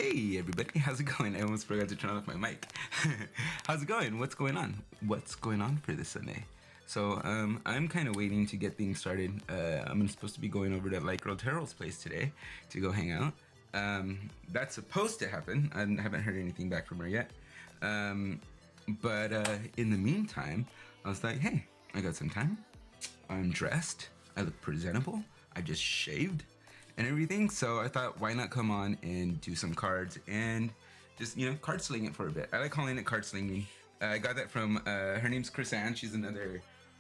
Hey everybody, how's it going? I almost forgot to turn off my mic. How's it going? What's going on? What's going on for this Sunday? So I'm kind of waiting to get things started. I'm supposed to be going over to Light Girl Tarot's place today to go hang out. That's supposed to happen. I haven't heard anything back from her yet. But in the meantime, I was like, hey, I got some time. I'm dressed. I look presentable. I just shaved and everything. So I thought, why not come on and do some cards and just, card sling it for a bit. I like calling it card slinging. I got that from, her name's Chrisanne.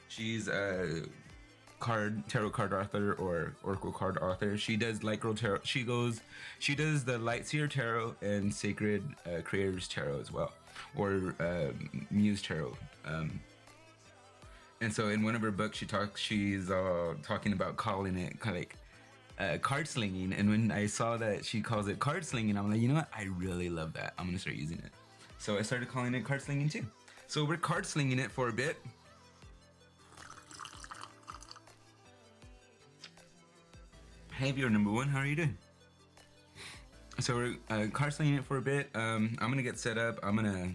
She's a tarot card author or oracle card author. She does Light Girl Tarot. She does the Light Seer Tarot and Sacred Creators Tarot as well, or Muse Tarot. And so in one of her books, she's talking about calling it card slinging. And when I saw that she calls it card slinging, I'm like, you know what? I really love that. I'm gonna start using it. So I started calling it card slinging too. So we're card slinging it for a bit. Hey, viewer number one, how are you doing? So we're card slinging it for a bit. I'm gonna get set up. I'm gonna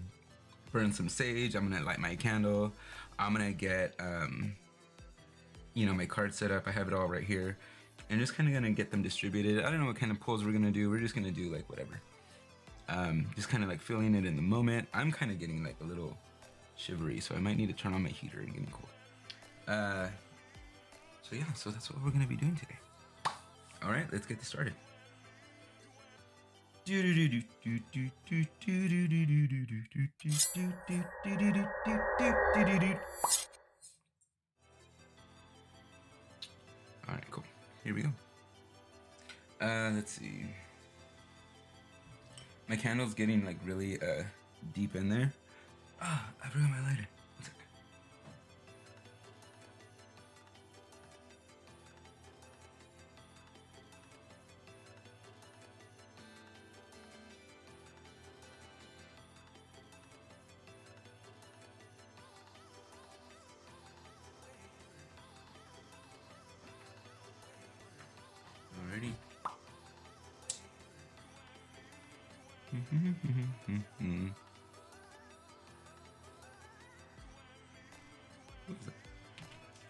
burn some sage. I'm gonna light my candle. I'm gonna get my card set up. I have it all right here, and just kind of gonna get them distributed. I don't know what kind of pulls we're gonna do. We're just gonna do like whatever. Just kind of like feeling it in the moment. I'm kind of getting like a little shivery, so I might need to turn on my heater and get me cool. So yeah, so that's what we're gonna be doing today. All right, let's get this started. All right, cool. Here we go. Let's see. My candle's getting like really deep in there. Ah, I forgot my lighter. One second. Alrighty.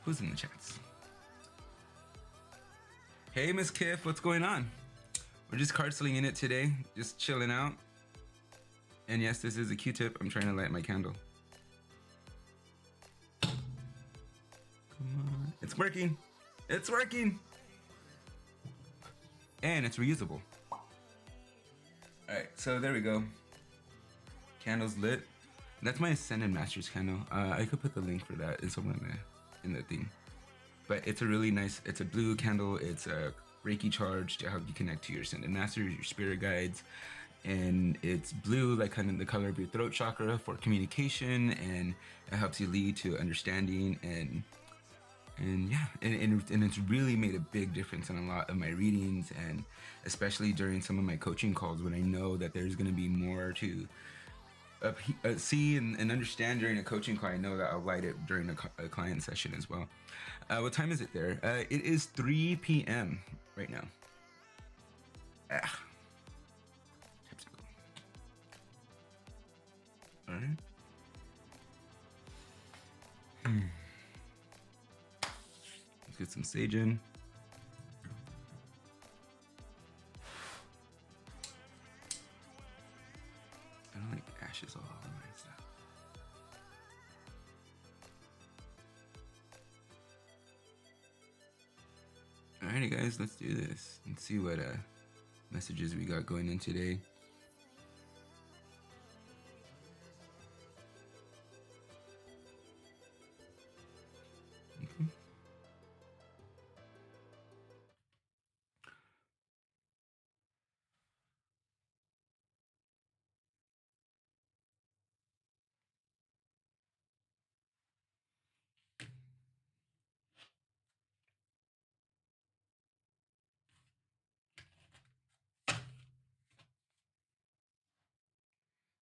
Who's in the chats? Hey, Miss Kiff, what's going on? We're just card slinging it today, just chilling out. And yes, this is a Q-tip. I'm trying to light my candle. Come on. It's working. It's working. And it's reusable. Alright, so there we go. Candle's lit. That's my Ascended Masters candle. I could put the link for that in somewhere in the thing. But it's a really nice, it's a blue candle. It's a Reiki charge to help you connect to your Ascended Masters, your spirit guides. And it's blue, like kind of the color of your throat chakra for communication, and it helps you lead to understanding and yeah, and it's really made a big difference in a lot of my readings, and especially during some of my coaching calls when I know that there's going to be more to see and understand during a coaching call. I know that I'll light it during a client session as well. What time is it there? It is 3 p.m. right now. All right. Let's get some sage in. I don't like ashes all over my stuff. Alrighty guys, let's do this. Let's see what messages we got going in today.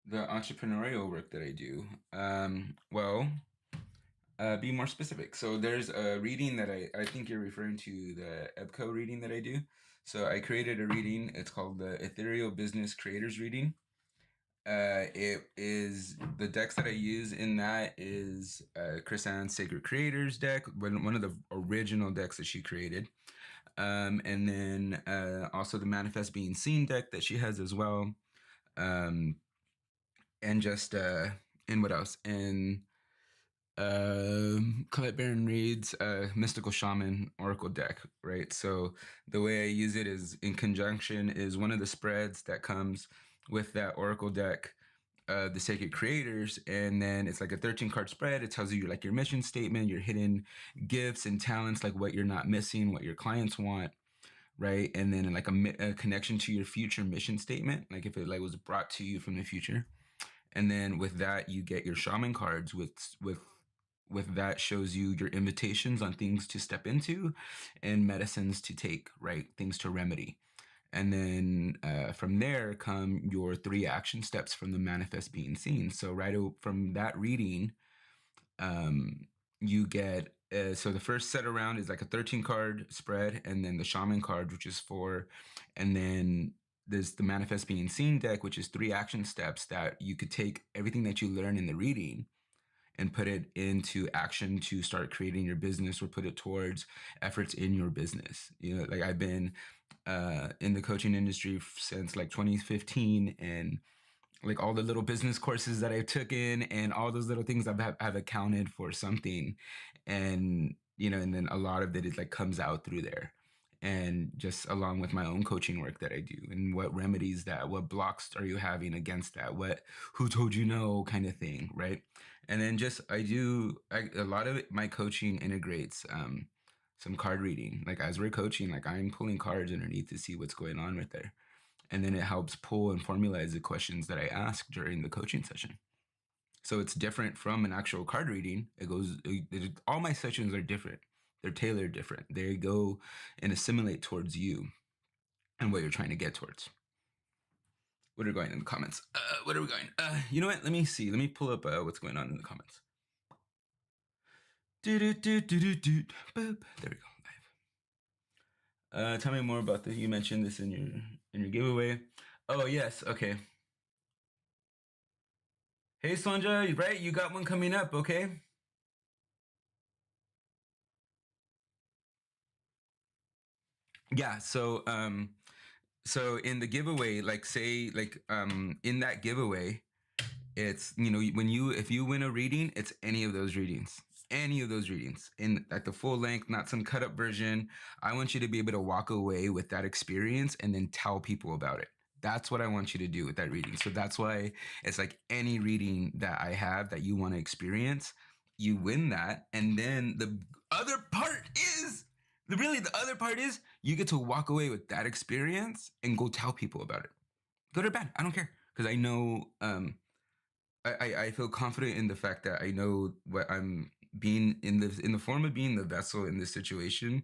The entrepreneurial work that I do, be more specific. So there's a reading that I think you're referring to, the EBCO reading that I do. So I created a reading. It's called the Ethereal Business Creators Reading. It is the decks that I use in that is Chris Ann's Sacred Creators deck, one of the original decks that she created. And then also the Manifest Being Seen deck that she has as well. And just and what else? And Colette Baron Reed's Mystical Shaman Oracle deck, right? So the way I use it is in conjunction is one of the spreads that comes with that Oracle deck, the Sacred Creators, and then it's like a 13 card spread. It tells you like your mission statement, your hidden gifts and talents, like what you're not missing, what your clients want, right? And then like a connection to your future mission statement, like if it like was brought to you from the future. And then with that, you get your shaman cards with that shows you your invitations on things to step into and medicines to take, right? Things to remedy. And then from there come your 3 action steps from the Manifest Being Seen. So right from that reading, you get, so the first set around is like a 13 card spread, and then the shaman card, which is 4, and then there's the Manifest Being Seen deck, which is 3 action steps that you could take everything that you learn in the reading and put it into action to start creating your business or put it towards efforts in your business. You know, like I've been in the coaching industry since like 2015, and like all the little business courses that I took in and all those little things I've accounted for something. And, you know, and then a lot of it is like comes out through there. And just along with my own coaching work that I do, and what remedies that, what blocks are you having against that, who told you no kind of thing, right? And then just a lot of my coaching integrates some card reading. Like as we're coaching, like I'm pulling cards underneath to see what's going on right there. And then it helps pull and formalize the questions that I ask during the coaching session. So it's different from an actual card reading. All my sessions are different. They're tailored different. They go and assimilate towards you and what you're trying to get towards. What are going in the comments? What are we going? You know what? Let me see. Let me pull up what's going on in the comments. There we go. Tell me more about this. You mentioned this in your giveaway. Oh yes. Okay. Hey Sonja, right? You got one coming up. Okay. Yeah. So in the giveaway, like say like in that giveaway, it's, you know, if you win a reading, it's any of those readings. Any of those readings in at the full length, not some cut up version. I want you to be able to walk away with that experience and then tell people about it. That's what I want you to do with that reading. So that's why it's like any reading that I have that you want to experience, you win that. And then the other part is the other part is you get to walk away with that experience and go tell people about it. Good or bad, I don't care. Because I know I feel confident in the fact that I know what I'm being in the form of being the vessel in this situation.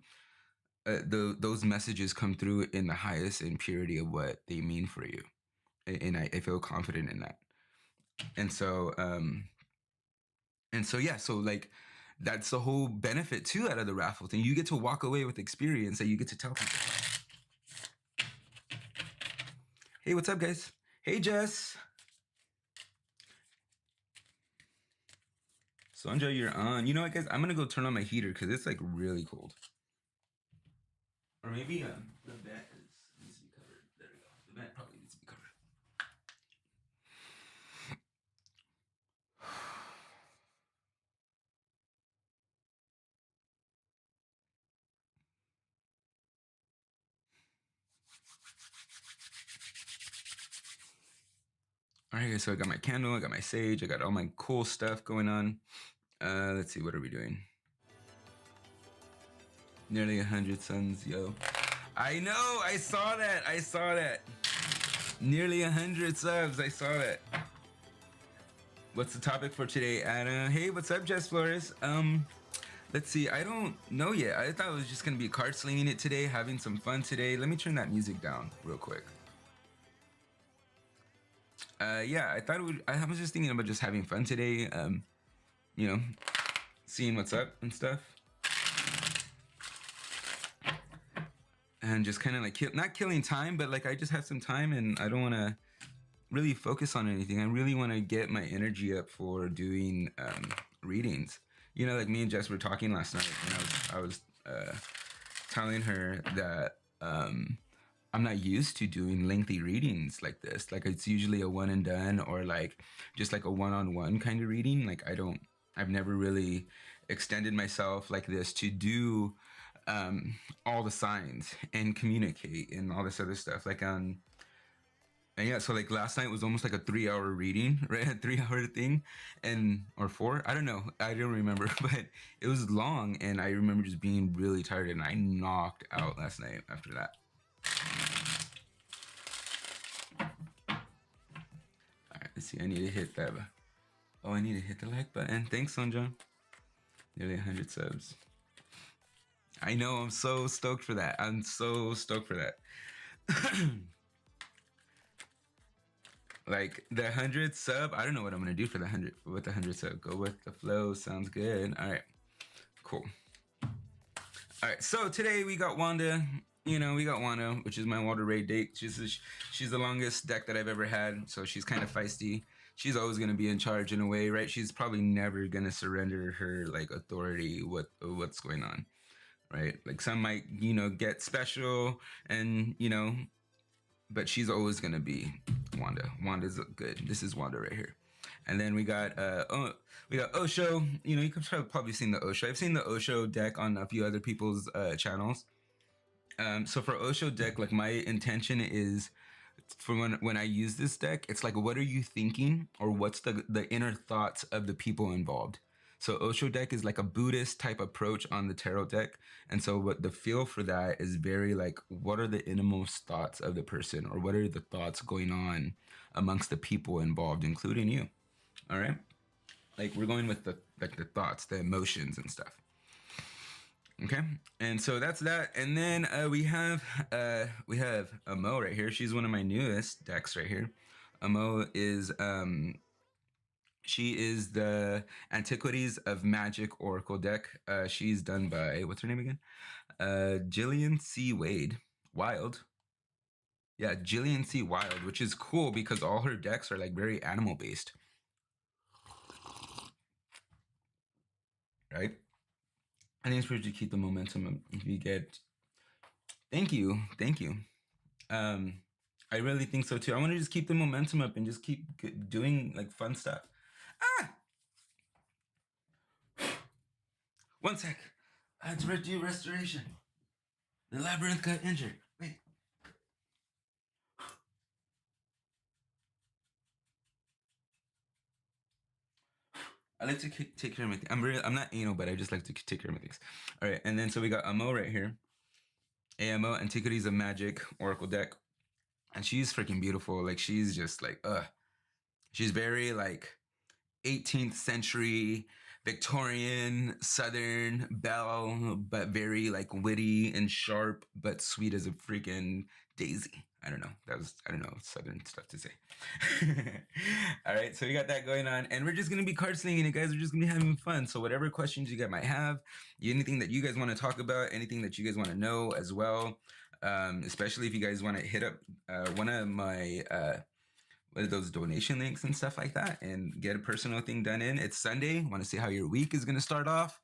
Those messages come through in the highest and purity of what they mean for you, and I feel confident in that. And so yeah, so like that's the whole benefit too out of the raffle thing. You get to walk away with experience that you get to tell people. Hey, what's up, guys? Hey, Jess. Sonja, you're on. You know what, guys? I'm gonna go turn on my heater because it's like really cold. Or maybe the vent needs to be covered. There we go. The vent probably needs to be covered. All right, guys. So I got my candle. I got my sage. I got all my cool stuff going on. Let's see. What are we doing? Nearly 100 suns, yo. I know. I saw that. Nearly 100 subs. I saw that. What's the topic for today, Anna? Hey, what's up, Jess Flores? Let's see. I don't know yet. I thought it was just gonna be card slinging it today, having some fun today. Let me turn that music down real quick. Yeah, I thought I was just thinking about just having fun today. You know, seeing what's up and stuff. and just kind of like not killing time, but like I just have some time and I don't want to really focus on anything. I really want to get my energy up for doing readings. You know, like me and Jess were talking last night, and I was telling her that I'm not used to doing lengthy readings like this. Like it's usually a one and done, or like just like a one-on-one kind of reading. Like I've never really extended myself like this to do all the signs and communicate and all this other stuff. Like and yeah, so like last night was almost like a 3 hour reading, right? A 3 hour thing, and or four. I don't know. I don't remember, but it was long, and I remember just being really tired, and I knocked out last night after that. All right, let's see. I need to hit that. Oh, I need to hit the like button. Thanks, Sonja. Nearly 100 subs. I know. I'm so stoked for that. I'm so stoked for that. Like the 100 sub, I don't know what I'm gonna do for the 100 with the 100 sub. Go with the flow. Sounds good. All right, cool. All right, so today we got Wanda. You know, we got Wanda, which is my water raid deck. She's the longest deck that I've ever had, so she's kind of feisty. She's always gonna be in charge in a way, right? She's probably never gonna surrender her like authority. What's going on, right? Like some might, you know, get special, and you know, but she's always gonna be Wanda. Wanda's good. This is Wanda right here. And then we got Osho. You know, you could have probably seen the Osho. I've seen the Osho deck on a few other people's channels. So for Osho deck, like my intention is for when I use this deck, it's like, what are you thinking, or what's the inner thoughts of the people involved? So Osho deck is like a Buddhist type approach on the tarot deck. And so what the feel for that is very like, what are the innermost thoughts of the person, or what are the thoughts going on amongst the people involved, including you? All right. Like we're going with the thoughts, the emotions and stuff. Okay. And so that's that. And then we have Amo right here. She's one of my newest decks right here. Amo is she is the Antiquities of Magic Oracle deck. She's done by, what's her name again? Jillian C. Wild. Yeah, Jillian C. Wild, which is cool because all her decks are like very animal based. Right? I think it's pretty to keep the momentum. If you get, thank you. I really think so too. I want to just keep the momentum up and just keep doing like fun stuff. One sec. I had to do restoration. The labyrinth got injured. Wait. I like to take care of my things. I'm not anal, but I just like to take care of my things. All right, and then so we got Amo right here. AMO, Antiquities of Magic Oracle deck. And she's freaking beautiful. Like she's just like, she's very like 18th century Victorian Southern belle, but very like witty and sharp, but sweet as a freaking daisy. I don't know Southern stuff to say. All right, so we got that going on, and we're just gonna be card slinging it, guys. We're just gonna be having fun. So whatever questions you guys might have, anything that you guys want to talk about, anything that you guys want to know as well, especially if you guys want to hit up one of my what are those donation links and stuff like that, and get a personal thing done in. It's Sunday. Want to see how your week is going to start off.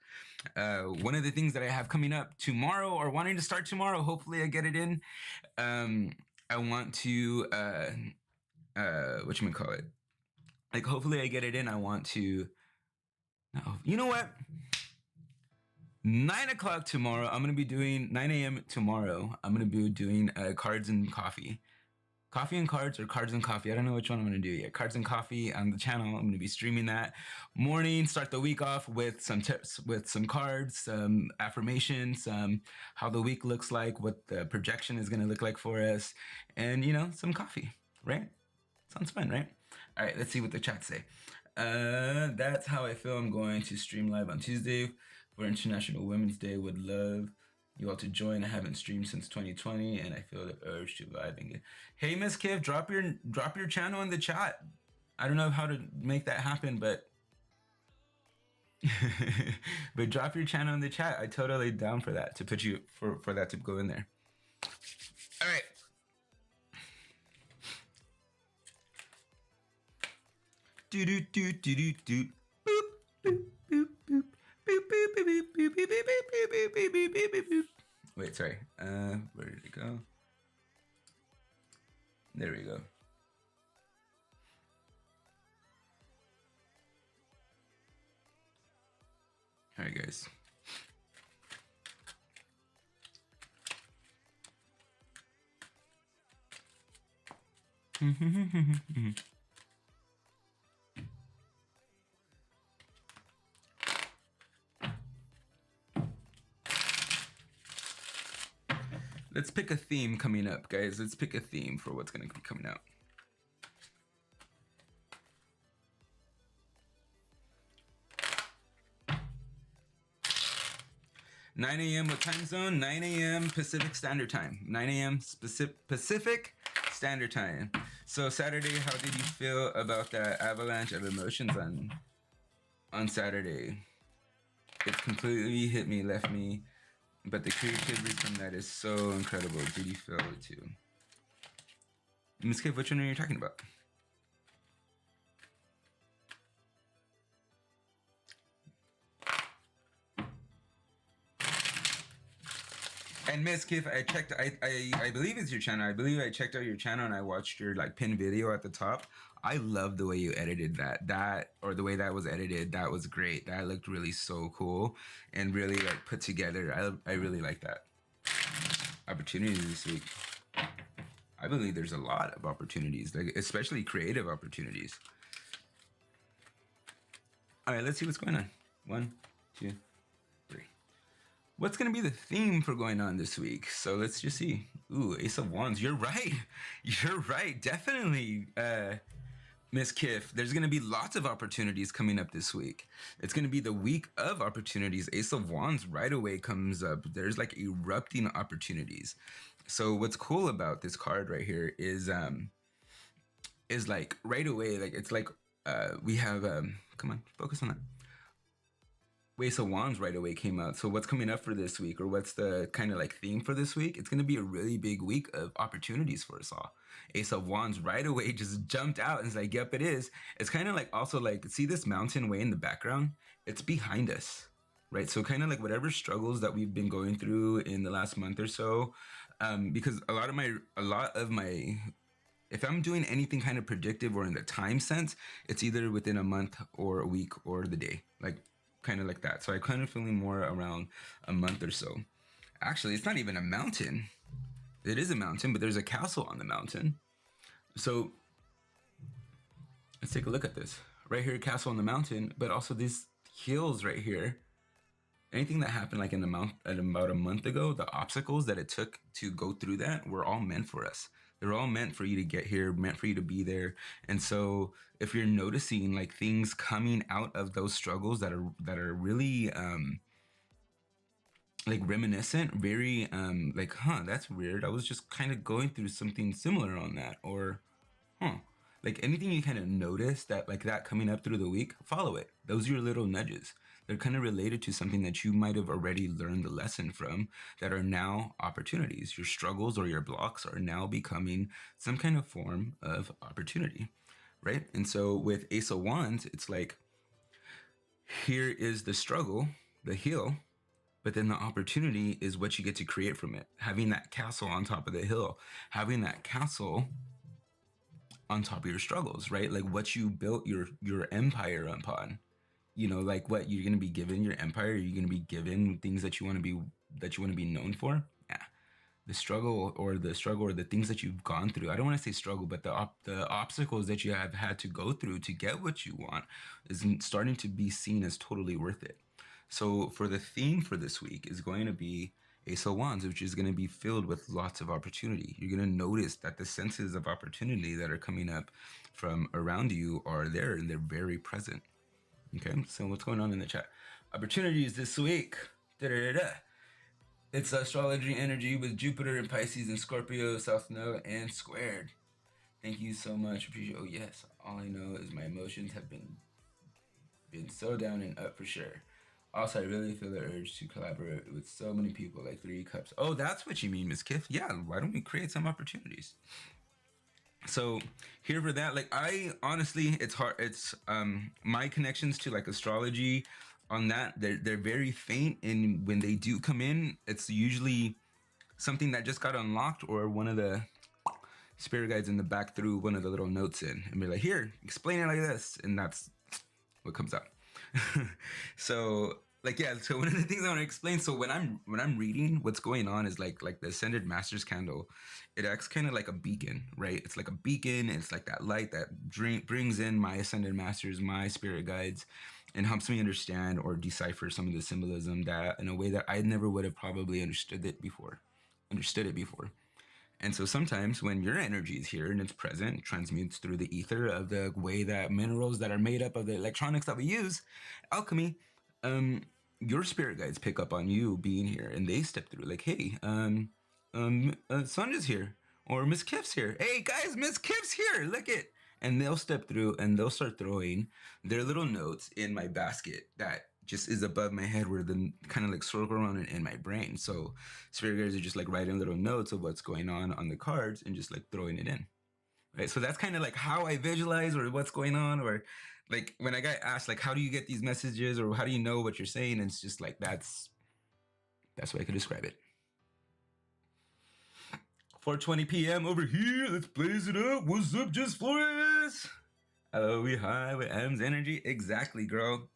One of the things that I have coming up tomorrow, or wanting to start tomorrow, hopefully I get it in. I want to whatchamacallit? Like hopefully I get it in. I want to, no, you know what? 9 o'clock tomorrow, I'm going to be doing 9 a.m. tomorrow. I'm going to be doing cards and coffee. Coffee and cards, or cards and coffee. I don't know which one I'm going to do yet. Cards and coffee on the channel. I'm going to be streaming that morning. Start the week off with some tips, with some cards, some affirmations, how the week looks like, what the projection is going to look like for us, and, you know, some coffee, right? Sounds fun, right? All right, let's see what the chat say. That's how I feel. I'm going to stream live on Tuesday for International Women's Day. Would love you all to join. I haven't streamed since 2020, and I feel the urge to vibe and get. Hey, Miss Kiv, drop your channel in the chat. I don't know how to make that happen, but but drop your channel in the chat. I totally down for that, to put you for that to go in there. All right. Do do do do do do. Boop boop boop boop. Boop boop boop boop boop boop boop boop boop boop boop boop. Wait, sorry. Where did it go? There we go. All right, guys. Let's pick a theme coming up, guys. Let's pick a theme for what's going to be coming out. $9 a.m. What time zone? 9 a.m. Pacific Standard Time. 9 a.m. Pacific Standard Time. So Saturday, how did you feel about that avalanche of emotions on Saturday? It completely hit me, left me. But the creativity from that is so incredible. Did you feel it too? Ms. Cave, which one are you talking about? And Miss Kiff, I checked. I believe it's your channel. I believe I checked out your channel and I watched your like pin video at the top. I love the way you edited that or the way that was edited. That was great. That looked really so cool and really like put together. I really like that. Opportunities this week. I believe there's a lot of opportunities, like especially creative opportunities. All right, let's see what's going on. 1, 2, 3. What's going to be the theme for going on this week? So let's just see. Ooh, Ace of Wands. You're right. You're right. Definitely, Miss Kiff. There's going to be lots of opportunities coming up this week. It's going to be the week of opportunities. Ace of Wands right away comes up. There's like erupting opportunities. So what's cool about this card right here is like right away, like it's like we have come on, focus on that. Ace of Wands right away came out. So what's coming up for this week, or what's the kind of like theme for this week? It's going to be a really big week of opportunities for us all. Ace of Wands right away just jumped out and it's like, yep, it is. It's kind of like also like, see this mountain way in the background? It's behind us, right? So kind of like whatever struggles that we've been going through in the last month or so, because a lot of my if I'm doing anything kind of predictive or in the time sense, it's either within a month or a week or the day, like kind of like that. So I kind of feeling more around a month or so. Actually, it's not even a mountain. It is a mountain, but there's a castle on the mountain. So let's take a look at this. Right here, castle on the mountain, but also these hills right here. Anything that happened like about a month ago, the obstacles that it took to go through that were all meant for us. They're all meant for you to get here, meant for you to be there. And so if you're noticing like things coming out of those struggles that are really like reminiscent, very like, that's weird. I was just kind of going through something similar on that, or like anything you kind of notice that like that coming up through the week, follow it. Those are your little nudges. They're kind of related to something that you might have already learned the lesson from that are now opportunities. Your struggles or your blocks are now becoming some kind of form of opportunity, right? And so with Ace of Wands, it's like, here is the struggle, the hill, but then the opportunity is what you get to create from it. Having that castle on top of the hill, having that castle on top of your struggles, right? Like what you built your empire upon. You know, like what you're going to be given your empire, you're going to be given things that you want to be known for. Yeah. The struggle or the things that you've gone through. I don't want to say struggle, but the obstacles that you have had to go through to get what you want is starting to be seen as totally worth it. So for the theme for this week is going to be Ace of Wands, which is going to be filled with lots of opportunity. You're going to notice that the senses of opportunity that are coming up from around you are there and they're very present. Okay, so what's going on in the chat? Opportunities this week. Da-da-da-da. It's astrology energy with Jupiter and Pisces and Scorpio, South Node, and squared. Thank you so much. Appreciate. Oh yes, all I know is my emotions have been so down and up for sure. Also, I really feel the urge to collaborate with so many people, like Three Cups. Oh, that's what you mean, Miss Kiff. Yeah, why don't we create some opportunities? So here for that, like I honestly, it's hard. It's my connections to like astrology on that, they're very faint, and when they do come in, it's usually something that just got unlocked, or one of the spirit guides in the back threw one of the little notes in and be like, here, explain it like this, and that's what comes out. So like, yeah, so one of the things I want to explain, so when I'm reading, what's going on is like the ascended master's candle, it acts kind of like a beacon, right? It's like a beacon. It's like that light that brings in my ascended masters, my spirit guides, and helps me understand or decipher some of the symbolism that in a way that I never would have probably understood it before. And so sometimes when your energy is here and it's present, it transmutes through the ether of the way that minerals that are made up of the electronics that we use, alchemy, um, your spirit guides pick up on you being here, and they step through like, hey, Sonja's here, or Miss Kiff's here. Hey guys, Miss Kiff's here. Look it. And they'll step through and they'll start throwing their little notes in my basket that just is above my head, where the kind of like circle around in my brain. So spirit guides are just like writing little notes of what's going on the cards and just like throwing it in. Right. So that's kind of like how I visualize or what's going on, or like when I got asked like, how do you get these messages, or how do you know what you're saying? It's just like, that's the way I could describe it. 4:20 p.m. over here. Let's blaze it up. What's up, Just Flores? Hello, we high with M's energy. Exactly, girl.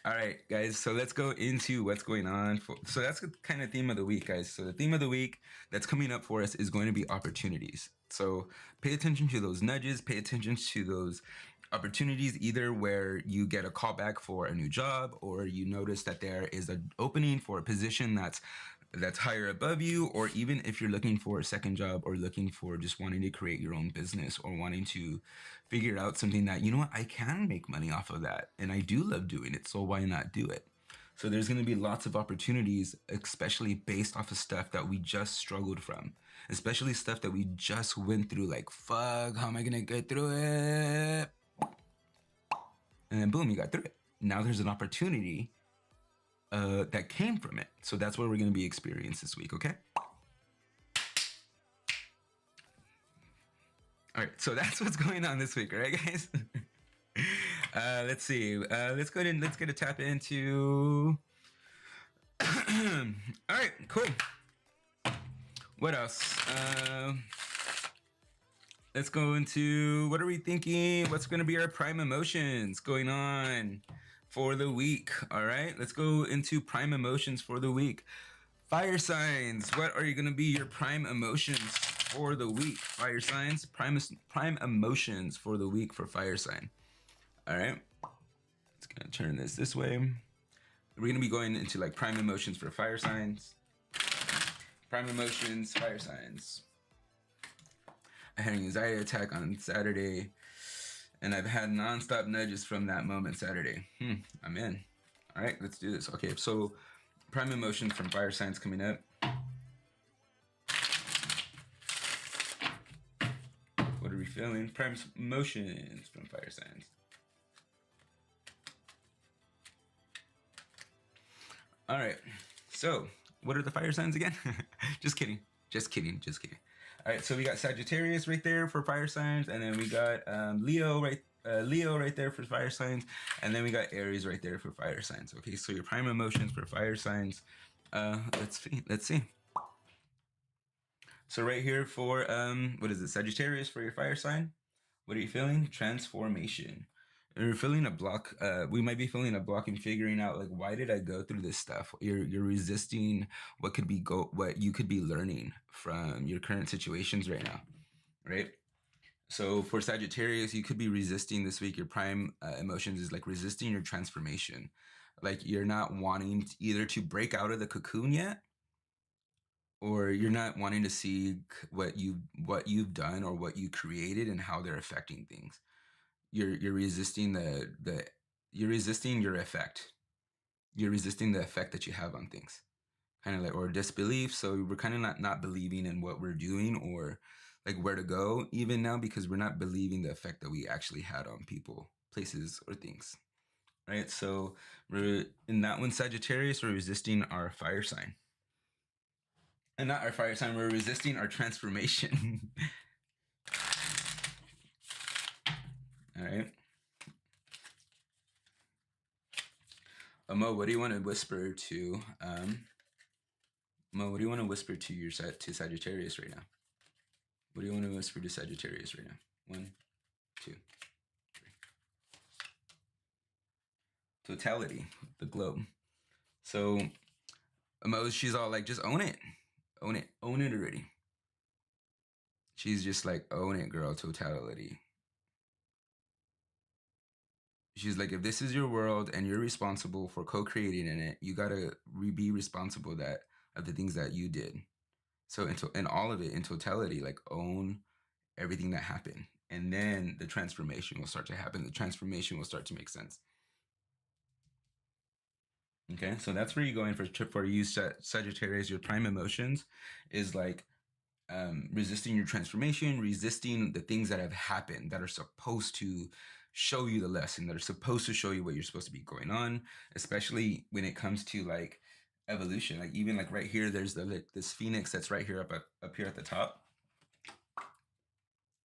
All right, guys. So let's go into what's going on. So that's the kind of theme of the week, guys. So the theme of the week that's coming up for us is going to be opportunities. So pay attention to those nudges. Pay attention to those opportunities, either where you get a call back for a new job, or you notice that there is an opening for a position that's higher above you, or even if you're looking for a second job, or looking for just wanting to create your own business, or wanting to figure out something that, you know what, I can make money off of that and I do love doing it, so why not do it? So there's going to be lots of opportunities, especially based off of stuff that we just struggled from, especially stuff that we just went through, like, fuck, how am I going to get through it? And then boom, you got through it. Now there's an opportunity that came from it. So that's what we're going to be experiencing this week, okay? All right, so that's what's going on this week, all right, guys? Let's see. Let's go ahead and let's get a tap into. All right, cool. What else? Let's go into, what are we thinking? What's going to be our prime emotions going on for the week? All right, let's go into prime emotions for the week. Fire signs, what are you going to be your prime emotions for the week? Fire signs, prime emotions for the week for fire sign. All right, it's going to turn this way. We're going to be going into like prime emotions for fire signs. Prime emotions, fire signs. I had an anxiety attack on Saturday, and I've had nonstop nudges from that moment Saturday. I'm in. All right, let's do this. Okay, so prime emotions from fire signs coming up. What are we feeling? Prime emotions from fire signs. All right, so what are the fire signs again? Just kidding. All right, so we got Sagittarius right there for fire signs, and then we got Leo right there for fire signs, and then we got Aries right there for fire signs. Okay, so your prime emotions for fire signs. Let's see. So right here for what is it? Sagittarius for your fire sign. What are you feeling? Transformation. You're feeling a block. We might be feeling a block in figuring out, like, why did I go through this stuff? You're resisting what you could be learning from your current situations right now, right? So for Sagittarius, you could be resisting this week. Your prime emotions is like resisting your transformation. Like you're not wanting either to break out of the cocoon yet, or you're not wanting to see what you've done or what you created and how they're affecting things. You're resisting you're resisting your effect. You're resisting the effect that you have on things, kind of like, or disbelief. So we're kind of not believing in what we're doing, or like where to go even now, because we're not believing the effect that we actually had on people, places, or things. right? So we're in that one, Sagittarius, we're resisting our fire sign. And not our fire sign, we're resisting our transformation. All right. Mo, what do you want to whisper to Mo, what do you want to whisper to your to Sagittarius right now? What do you want to whisper to Sagittarius right now? 1, 2, 3. Totality, the globe. So Mo, she's all like, just own it. Own it. Own it already. She's just like, own it, girl, totality. She's like, if this is your world and you're responsible for co-creating in it, you gotta be responsible that of the things that you did. So in all of it, in totality, like own everything that happened, and then the transformation will start to happen. The transformation will start to make sense. Okay, so that's where you're going for you, Sagittarius. Your prime emotions is like resisting your transformation, resisting the things that have happened that are supposed to show you the lesson, that are supposed to show you what you're supposed to be going on, especially when it comes to like evolution. Like even like right here, there's this phoenix that's right here up here at the top.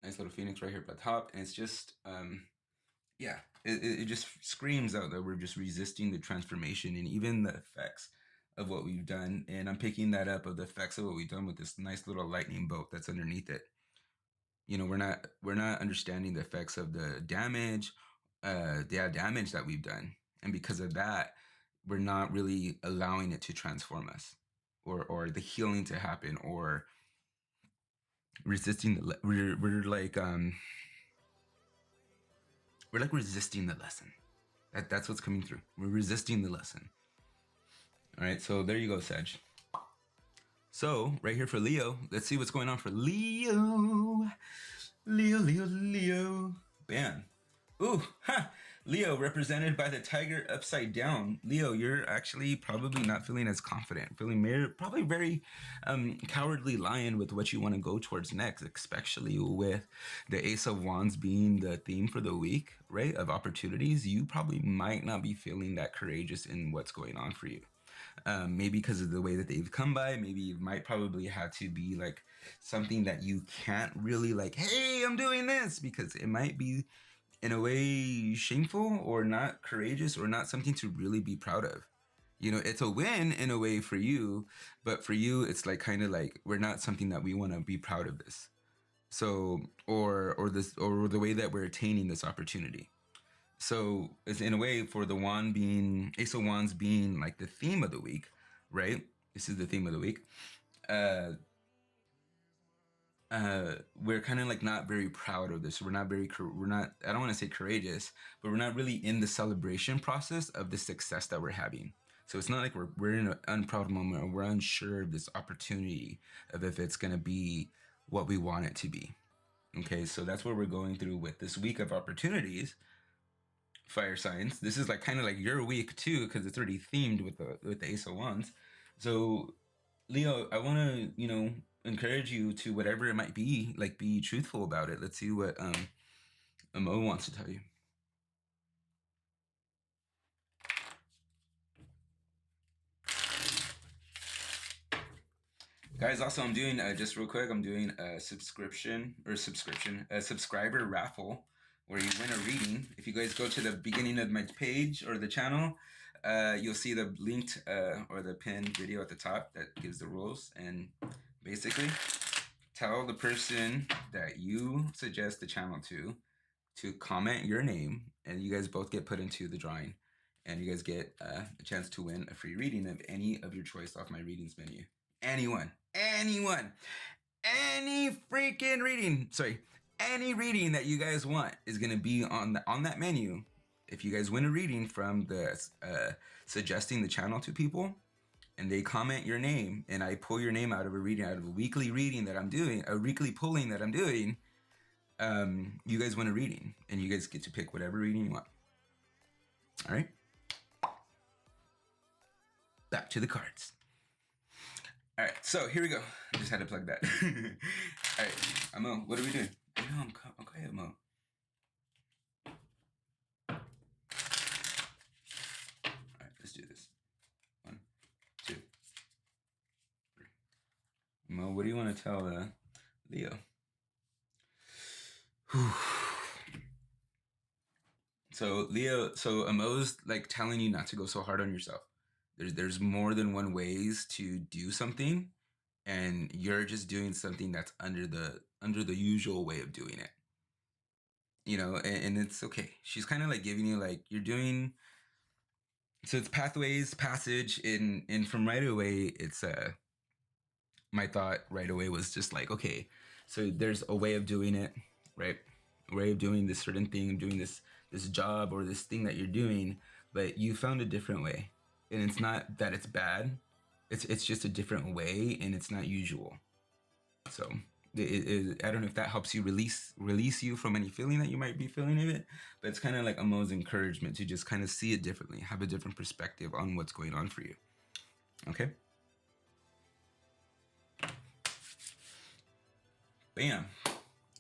Nice little phoenix right here at the top, and it's just yeah, it just screams out that we're just resisting the transformation and even the effects of what we've done. And I'm picking that up of the effects of what we've done with this nice little lightning bolt that's underneath it. You know, we're not understanding the effects of the damage that we've done, and because of that, we're not really allowing it to transform us, or the healing to happen, or resisting the we're like resisting the lesson. That's what's coming through. We're resisting the lesson. All right, so there you go, Sag. So right here for Leo, let's see what's going on for Leo. Leo. Bam. Ooh, ha! Leo, represented by the tiger upside down. Leo, you're actually probably not feeling as confident, feeling probably very cowardly lion with what you want to go towards next, especially with the Ace of Wands being the theme for the week, right? Of opportunities. You probably might not be feeling that courageous in what's going on for you. Maybe because of the way that they've come by. Maybe it might probably have to be like something that you can't really like, hey, I'm doing this, because it might be in a way shameful or not courageous or not something to really be proud of. You know, it's a win in a way for you, but for you, it's like kind of like we're not something that we want to be proud of this. So, or the way that we're attaining this opportunity. So it's in a way for the wand being Ace of Wands being like the theme of the week, right? This is the theme of the week. We're kind of like not very proud of this. We're not, I don't want to say courageous, but we're not really in the celebration process of the success that we're having. So it's not like we're in an unproud moment, or we're unsure of this opportunity of if it's going to be what we want it to be. Okay, so that's what we're going through with this week of opportunities. Fire signs. This is like kind of like your week too, because it's already themed with the Ace of Wands. So Leo, I want to encourage you to whatever it might be, like be truthful about it. Let's see what Mo wants to tell you. Guys, also I'm doing just real quick, I'm doing a subscriber raffle where you win a reading. If you guys go to the beginning of my page or the channel, you'll see the linked or the pinned video at the top that gives the rules. And basically, tell the person that you suggest the channel to comment your name, and you guys both get put into the drawing, and you guys get a chance to win a free reading of any of your choice off my readings menu. Anyone, any freaking reading. Sorry, any reading that you guys want is gonna be on that menu. If you guys win a reading from the suggesting the channel to people, and they comment your name, and I pull your name out of a reading, out of a weekly reading that I'm doing, a weekly pulling that I'm doing, you guys win a reading, and you guys get to pick whatever reading you want. All right. Back to the cards. All right, so here we go. I just had to plug that. All right, Mo, what are we doing? No, I'm quiet, Mo. what do you want to tell Leo? So Leo, so Amo's like telling you not to go so hard on yourself. There's more than one ways to do something, and you're just doing something that's under the usual way of doing it. You know, and it's okay. She's kind of like giving you like you're doing. So it's pathways, passage, in from right away. It's my thought right away was just like, okay, so there's a way of doing it, right? A way of doing this certain thing, doing this job or this thing that you're doing, but you found a different way, and it's not that it's bad. It's just a different way, and it's not usual. So I don't know if that helps you release you from any feeling that you might be feeling of it, but it's kind of like Amo's encouragement to just kind of see it differently, have a different perspective on what's going on for you. Okay. Bam.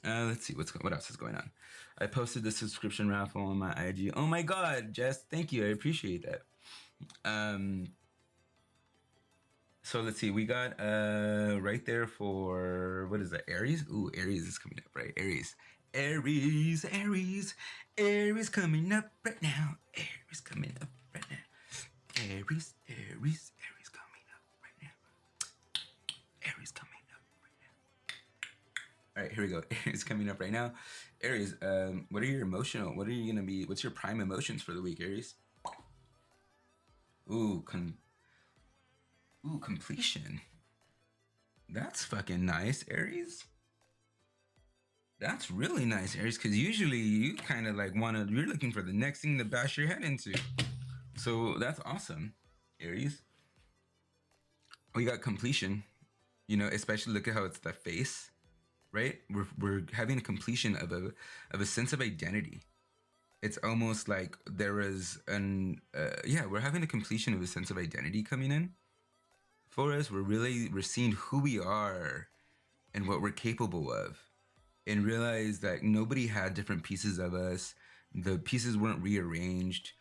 Let's see what else is going on. I posted the subscription raffle on my IG. Oh my God, Jess, thank you. I appreciate that. So let's see. We got right there for what is that? Aries? Ooh, Aries is coming up, right? Aries coming up right now. Aries coming up right now. Aries coming up right now. Aries coming up right now. All right, here we go. Aries coming up right now. Aries, what are your emotional? What are you gonna be? What's your prime emotions for the week, Aries? Ooh, completion. That's fucking nice, Aries. That's really nice, Aries, because usually you kind of like you're looking for the next thing to bash your head into. So that's awesome, Aries. We got completion, you know, especially look at how it's the face, right? We're having a completion of a sense of identity. It's almost like there is we're having a completion of a sense of identity coming in for us. We're seeing who we are and what we're capable of, and realize that nobody had different pieces of us. The pieces weren't rearranged.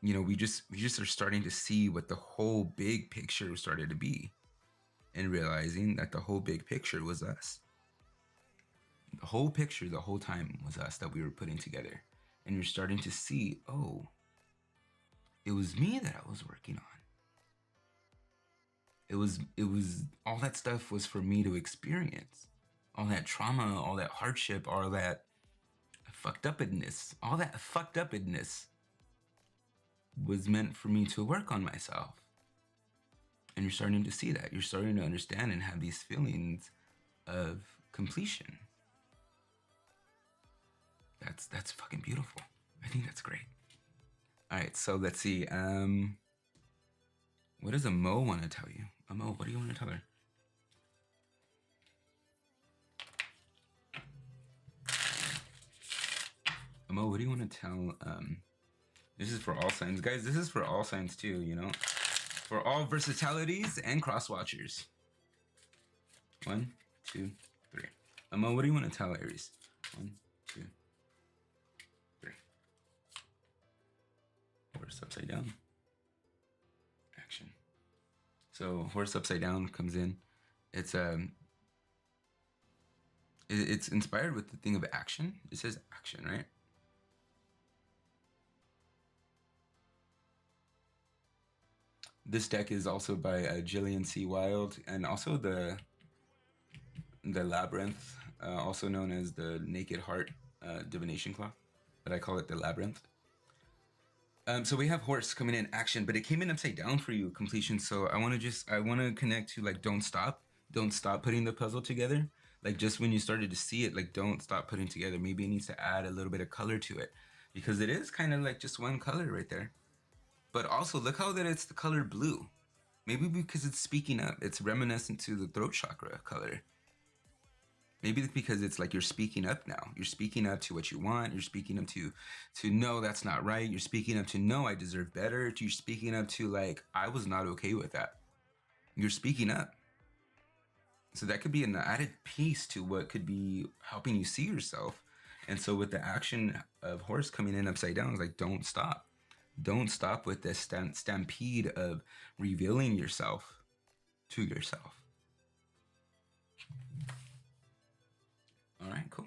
You know, we just are starting to see what the whole big picture started to be, and realizing that the whole big picture was us. The whole picture the whole time was us that we were putting together. And you're starting to see, oh, it was me that I was working on. It was all that stuff was for me to experience. All that trauma, all that hardship, all that fucked upness was meant for me to work on myself. And you're starting to see that. You're starting to understand and have these feelings of completion. That's fucking beautiful. I think that's great. All right, so let's see. What does Amo want to tell you? Amo, what do you want to tell her? Amo, what do you want to tell? This is for all signs, guys. This is for all signs too. You know, for all versatilities and cross watchers. 1, 2, 3. Amo, what do you want to tell Aries? 1, 2, 3. Horse upside down. Action. So horse upside down comes in. It's it's inspired with the thing of action. It says action, right? This deck is also by Jillian C. Wild, and also the Labyrinth, also known as the Naked Heart Divination Cloth, but I call it the Labyrinth. So we have horse coming in action, but it came in upside down for you, completion. So I want to connect to like don't stop putting the puzzle together. Like just when you started to see it, like don't stop putting together. Maybe it needs to add a little bit of color to it, because it is kind of like just one color right there. But also look how that it's the color blue. Maybe because it's speaking up, it's reminiscent to the throat chakra color. Maybe it's because it's like you're speaking up now. You're speaking up to what you want. You're speaking up to no, that's not right. You're speaking up to no, I deserve better. You're speaking up to like, I was not okay with that. You're speaking up. So that could be an added piece to what could be helping you see yourself. And so with the action of horse coming in upside down, it's like, don't stop. Don't stop with this stampede of revealing yourself to yourself. All right, cool.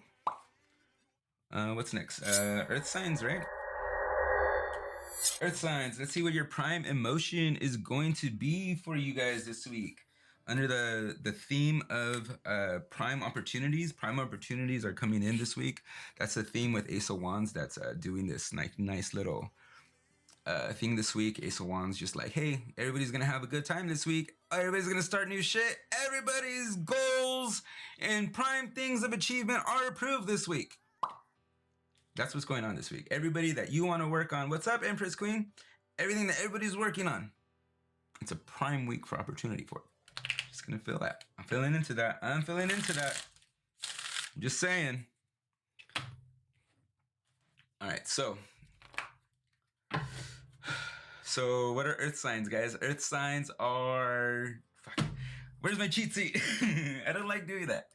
What's next? Earth signs, right? Earth signs. Let's see what your prime emotion is going to be for you guys this week. Under the theme of prime opportunities. Prime opportunities are coming in this week. That's the theme with Ace of Wands. That's doing this nice little thing this week. Ace of Wands just like, hey, everybody's gonna have a good time this week. Everybody's gonna start new shit. Everybody's goals and prime things of achievement are approved this week. That's what's going on this week. Everybody that you want to work on. What's up, Empress Queen? Everything that everybody's working on. It's a prime week for opportunity for it. Just gonna feel that. I'm feeling into that. I'm just saying. All right, so what are earth signs, guys? Earth signs are... Fuck. Where's my cheat sheet? I don't like doing that.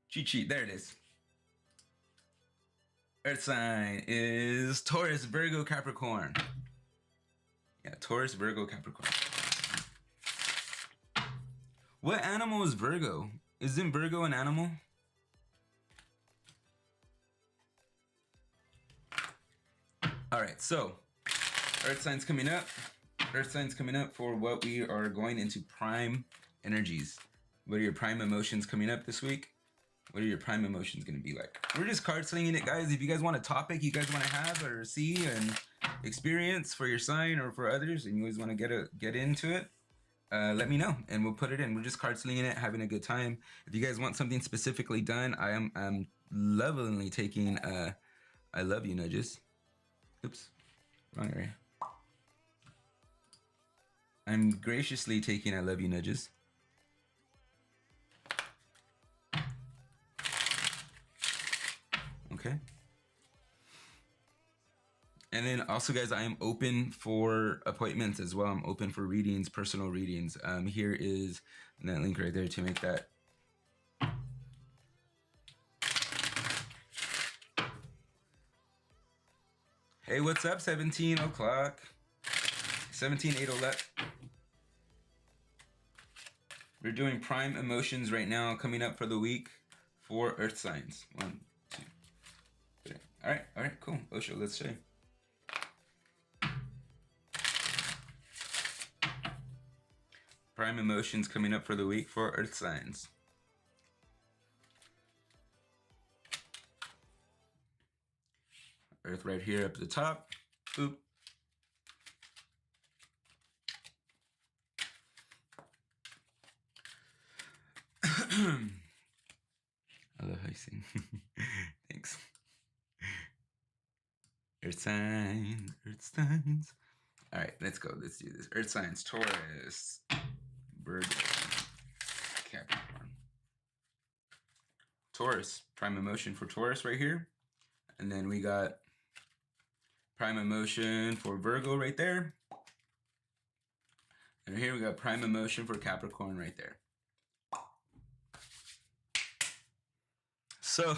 Cheat sheet. There it is. Earth sign is Taurus, Virgo, Capricorn. Yeah, Taurus, Virgo, Capricorn. What animal is Virgo? Isn't Virgo an animal? All right, so Earth signs coming up. Earth signs coming up for what we are going into prime energies. What are your prime emotions coming up this week? What are your prime emotions going to be like? We're just card slinging it, guys. If you guys want a topic you guys want to have or see and experience for your sign or for others, and you always want to get into it, let me know and we'll put it in. We're just card slinging it, having a good time. If you guys want something specifically done, I'm lovingly taking I love you nudges. Oops, wrong area. I'm graciously taking I love you nudges. Okay. And then also, guys, I am open for appointments as well. I'm open for readings, personal readings. Here is that link right there to make that. Hey, what's up? 17 o'clock. 17:08. We're doing prime emotions right now, coming up for the week for Earth signs. 1, 2, 3. All right, cool. Osho, let's show you. Prime emotions coming up for the week for Earth signs. Earth right here up at the top. Boop. I love how you sing. Thanks. Earth signs, Earth signs. All right, let's go. Let's do this. Earth signs, Taurus, Virgo, Capricorn. Taurus, prime emotion for Taurus right here. And then we got prime emotion for Virgo right there. And here we got prime emotion for Capricorn right there. So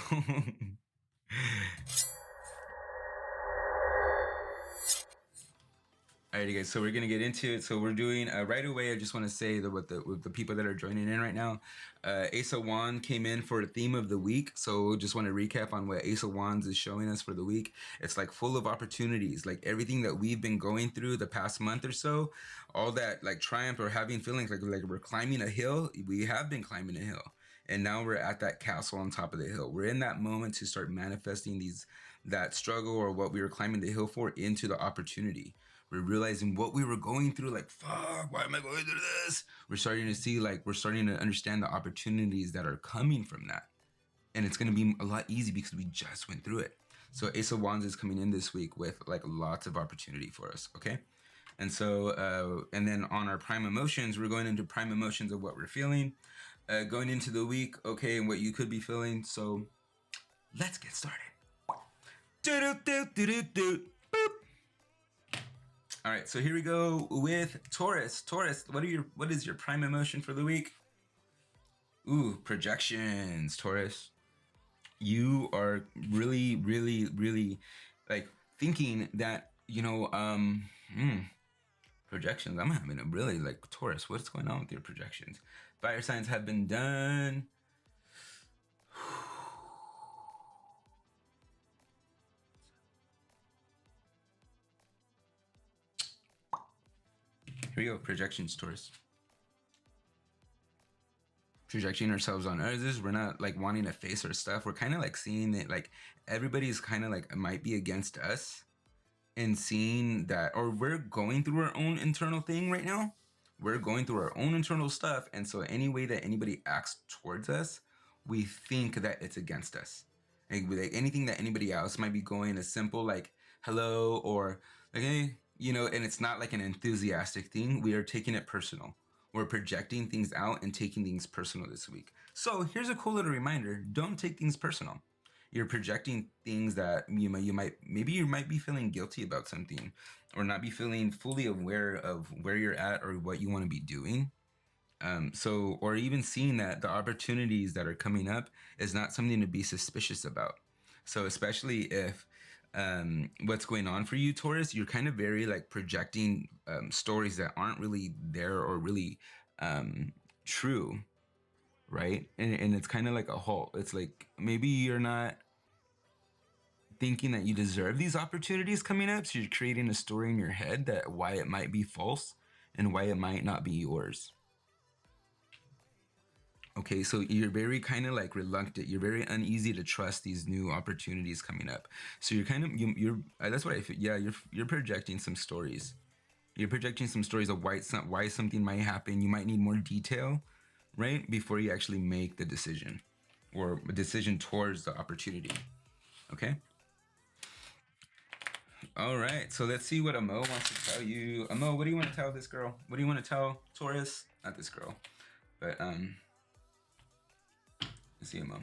Alrighty, guys, so we're gonna get into it. So we're doing right away. I just want to say that with the people that are joining in right now, Ace of Wands came in for the theme of the week. So just want to recap on what Ace of Wands is showing us for the week. It's like full of opportunities, like everything that we've been going through the past month or so, all that like triumph or having feelings like we're climbing a hill. We have been climbing a hill, and now we're at that castle on top of the hill. We're in that moment to start manifesting that struggle or what we were climbing the hill for into the opportunity. We're realizing what we were going through, like, fuck, why am I going through this? We're starting to see, like, we're starting to understand the opportunities that are coming from that. And it's going to be a lot easier because we just went through it. So Ace of Wands is coming in this week with, like, lots of opportunity for us, okay? And so, and then on our prime emotions, we're going into prime emotions of what we're feeling. Going into the week, okay, and what you could be feeling. So let's get started. Boop. All right, so here we go with Taurus. Taurus, what is your prime emotion for the week? Ooh, projections, Taurus. You are really, really, really like thinking that, projections. I'm having a really like Taurus. What's going on with your projections? Fire signs have been done. Here you go. Projections, Taurus. Projecting ourselves on others. We're not like wanting to face our stuff. We're kind of like seeing that like everybody's kind of like might be against us, and seeing that, or we're going through our own internal thing right now. We're going through our own internal stuff, and so any way that anybody acts towards us, we think that it's against us. Like anything that anybody else might be going as simple like hello or like hey, you know, and it's not like an enthusiastic thing. We are taking it personal. We're projecting things out and taking things personal this week. So here's a cool little reminder. Don't take things personal. You're projecting things that you might be feeling guilty about something, or not be feeling fully aware of where you're at or what you want to be doing. So, or even seeing that the opportunities that are coming up is not something to be suspicious about. So especially if what's going on for you, Taurus, you're kind of very like projecting stories that aren't really there or really true, right? And it's kind of like a halt. It's like maybe you're not thinking that you deserve these opportunities coming up, so you're creating a story in your head that why it might be false and why it might not be yours. Okay, so you're very kind of like reluctant. You're very uneasy to trust these new opportunities coming up. So you're kind of you're that's what I feel. Yeah, you're projecting some stories. You're projecting some stories of why something might happen. You might need more detail, right, before you actually make the decision or a decision towards the opportunity. Okay. All right, so let's see what Amo wants to tell you. Amo, what do you want to tell this girl? What do you want to tell Taurus? Not this girl, but let's see, Amo.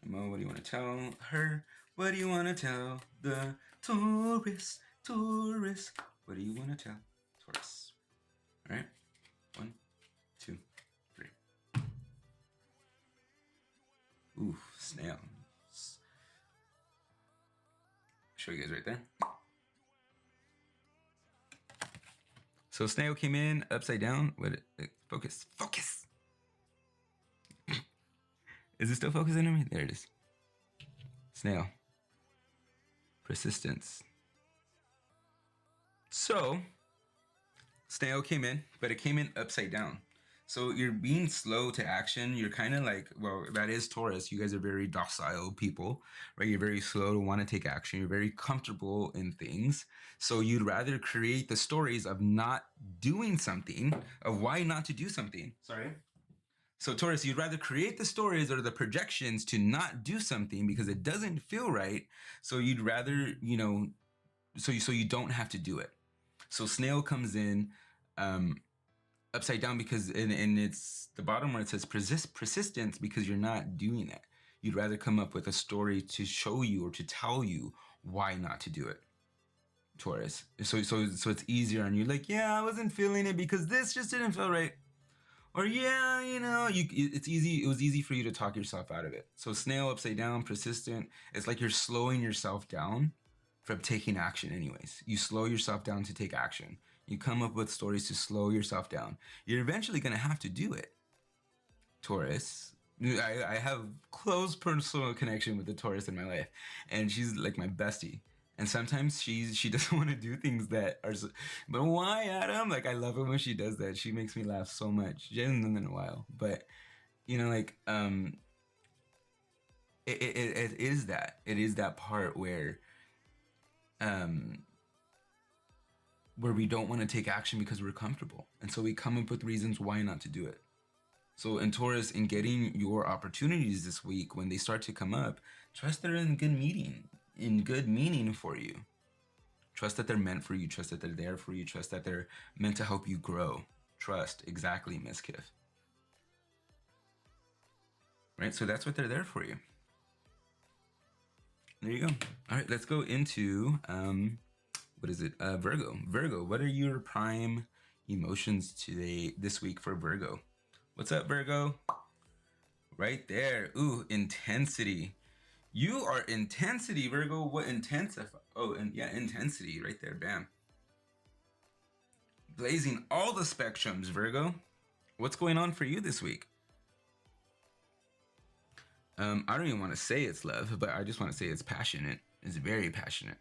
Amo, what do you want to tell her? What do you want to tell the Taurus? Taurus, what do you want to tell Taurus? All right, 1, 2, 3. Ooh, snail. Show you guys right there. So snail came in upside down. Focus. Is it still focusing on me? There it is. Snail. Persistence. So snail came in, but it came in upside down. So you're being slow to action. You're kind of like, well, that is Taurus. You guys are very docile people, right? You're very slow to want to take action. You're very comfortable in things. So you'd rather create the stories of not doing something, of why not to do something. Sorry. So Taurus, you'd rather create the stories or the projections to not do something because it doesn't feel right. So you'd rather, you know, so you don't have to do it. So snail comes in, upside down because and it's the bottom where it says persistence because you're not doing it. You'd rather come up with a story to show you or to tell you why not to do it, Taurus. So it's easier on you. Like, yeah, I wasn't feeling it because this just didn't feel right. Or yeah, you know, it's easy. It was easy for you to talk yourself out of it. So snail upside down, persistent. It's like you're slowing yourself down from taking action anyways. You slow yourself down to take action. You come up with stories to slow yourself down. You're eventually going to have to do it, Taurus. I have close personal connection with the Taurus in my life, and she's like my bestie. And sometimes she doesn't want to do things that are, but why, Adam? Like, I love it when she does that. She makes me laugh so much. She hasn't done that in a while, but you know, like, it is that part where we don't want to take action because we're comfortable. And so we come up with reasons why not to do it. So in Taurus, in getting your opportunities this week, when they start to come up, trust they're in good meaning for you. Trust that they're meant for you. Trust that they're there for you. Trust that they're meant to help you grow. Trust, exactly, Miss Kiff. Right? So that's what they're there for you. There you go. All right, let's go into what is it? Virgo. Virgo, what are your prime emotions this week for Virgo? What's up, Virgo? Right there. Ooh, intensity. You are intensity, Virgo. What intensify? Oh, and yeah, intensity right there. Bam. Blazing all the spectrums, Virgo. What's going on for you this week? I don't even want to say it's love, but I just want to say it's passionate. It's very passionate.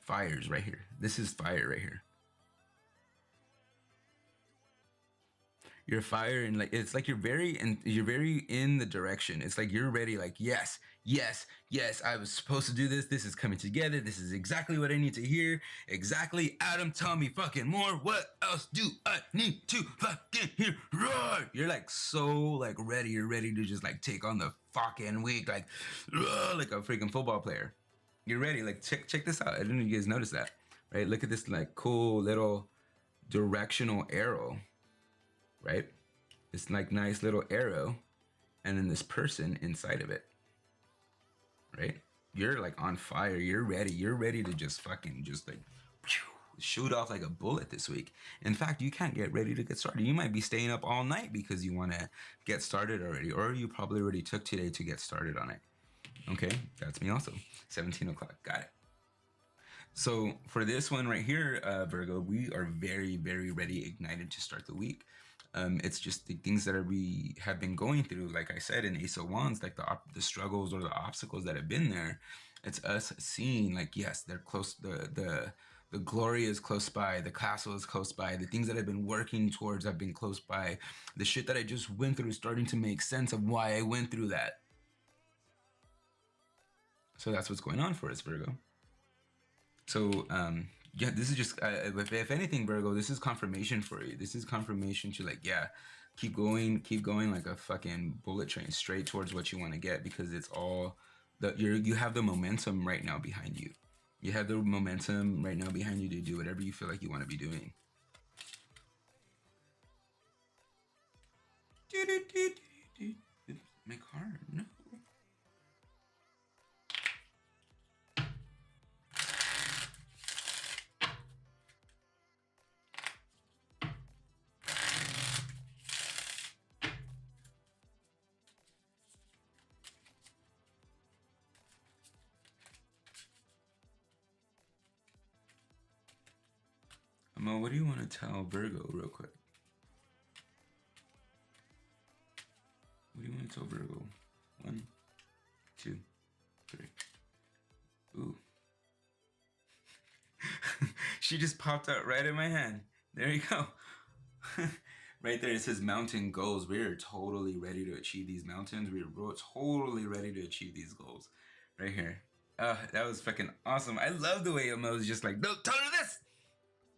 Fire's right here. This is fire right here. You're fire, and like it's like you're very in the direction. It's like you're ready, like yes, yes, yes, I was supposed to do this. This is coming together. This is exactly what I need to hear. Exactly. Adam, tell me fucking more. What else do I need to fucking hear? Roar! You're like so like ready. You're ready to just like take on the fucking week, like a freaking football player. You're ready. Like check this out. I didn't know you guys notice that, right? Look at this like cool little directional arrow. Right? This like nice little arrow, and then this person inside of it. Right? You're like on fire. You're ready. You're ready to just fucking just like shoot off like a bullet this week. In fact, you can't get ready to get started. You might be staying up all night because you want to get started already, or you probably already took today to get started on it. Okay, that's me also. 17 o'clock. Got it. So for this one right here, Virgo, we are very, very ready, ignited to start the week. It's just the things that we have been going through, like I said, in Ace of Wands, like the struggles or the obstacles that have been there. It's us seeing like, yes, they're close. The glory is close by. The castle is close by. The things that I've been working towards have been close by. The shit that I just went through is starting to make sense of why I went through that. So that's what's going on for us, Virgo. So, yeah, this is just, if anything, Virgo, this is confirmation for you. This is confirmation to like, yeah, keep going like a fucking bullet train straight towards what you want to get, because it's all you have the momentum right now behind you. You have the momentum right now behind you to do whatever you feel like you want to be doing. My car, no. Mo, what do you want to tell Virgo real quick? What do you want to tell Virgo? 1, 2, 3. Ooh. She just popped out right in my hand. There you go. Right there, it says mountain goals. We're totally ready to achieve these mountains. We're totally ready to achieve these goals. Right here. That was fucking awesome. I love the way Mo was just like, no, tell her this.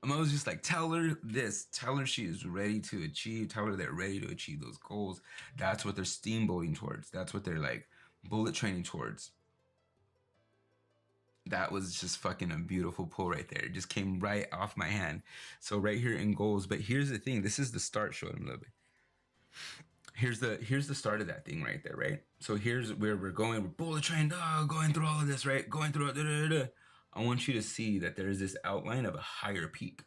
Mo was just like, tell her this. Tell her she is ready to achieve. Tell her they're ready to achieve those goals. That's what they're steamboating towards. That's what they're like bullet training towards. That was just fucking a beautiful pull right there. It just came right off my hand. So right here in goals. But here's the thing. This is the start. Show them a little bit. Here's the start of that thing right there, right? So here's where we're going. We're bullet trained, going through all of this, right? Going through it. I want you to see that there is this outline of a higher peak.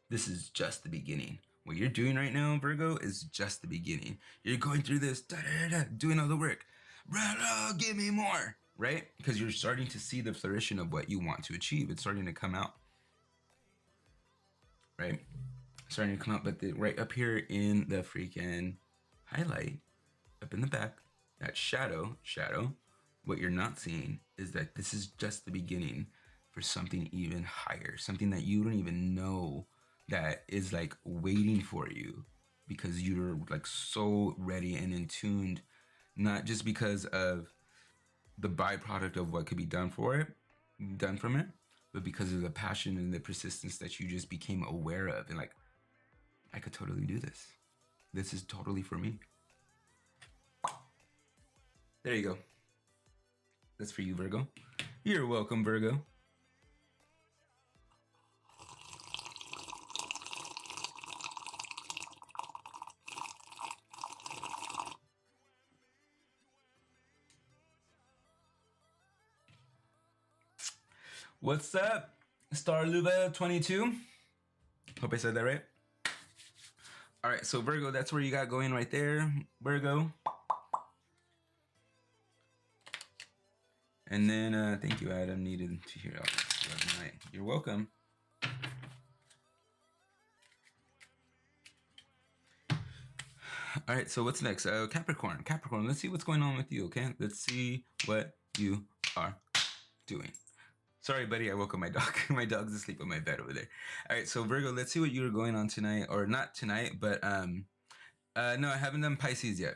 This is just the beginning. What you're doing right now, Virgo, is just the beginning. You're going through this, doing all the work. Give me more, right? Because you're starting to see the flourishing of what you want to achieve. It's starting to come out, right? Starting to come out, but right up here in the freaking highlight, up in the back, that shadow, what you're not seeing is that this is just the beginning for something even higher, something that you don't even know that is like waiting for you, because you're like so ready and in tuned, not just because of the byproduct of what could be done from it, but because of the passion and the persistence that you just became aware of, and like, I could totally do this. This is totally for me. There you go. That's for you, Virgo. You're welcome, Virgo. What's up, Starluva22? Hope I said that right. All right, so Virgo, that's where you got going right there, Virgo. And then, thank you, Adam. Needed to hear all this last night. You're welcome. All right, so what's next? Capricorn. Let's see what's going on with you, okay? Let's see what you are doing. Sorry, buddy, I woke up my dog. My dog's asleep on my bed over there. All right, so Virgo, let's see what you're going on tonight, or not tonight, but no, I haven't done Pisces yet.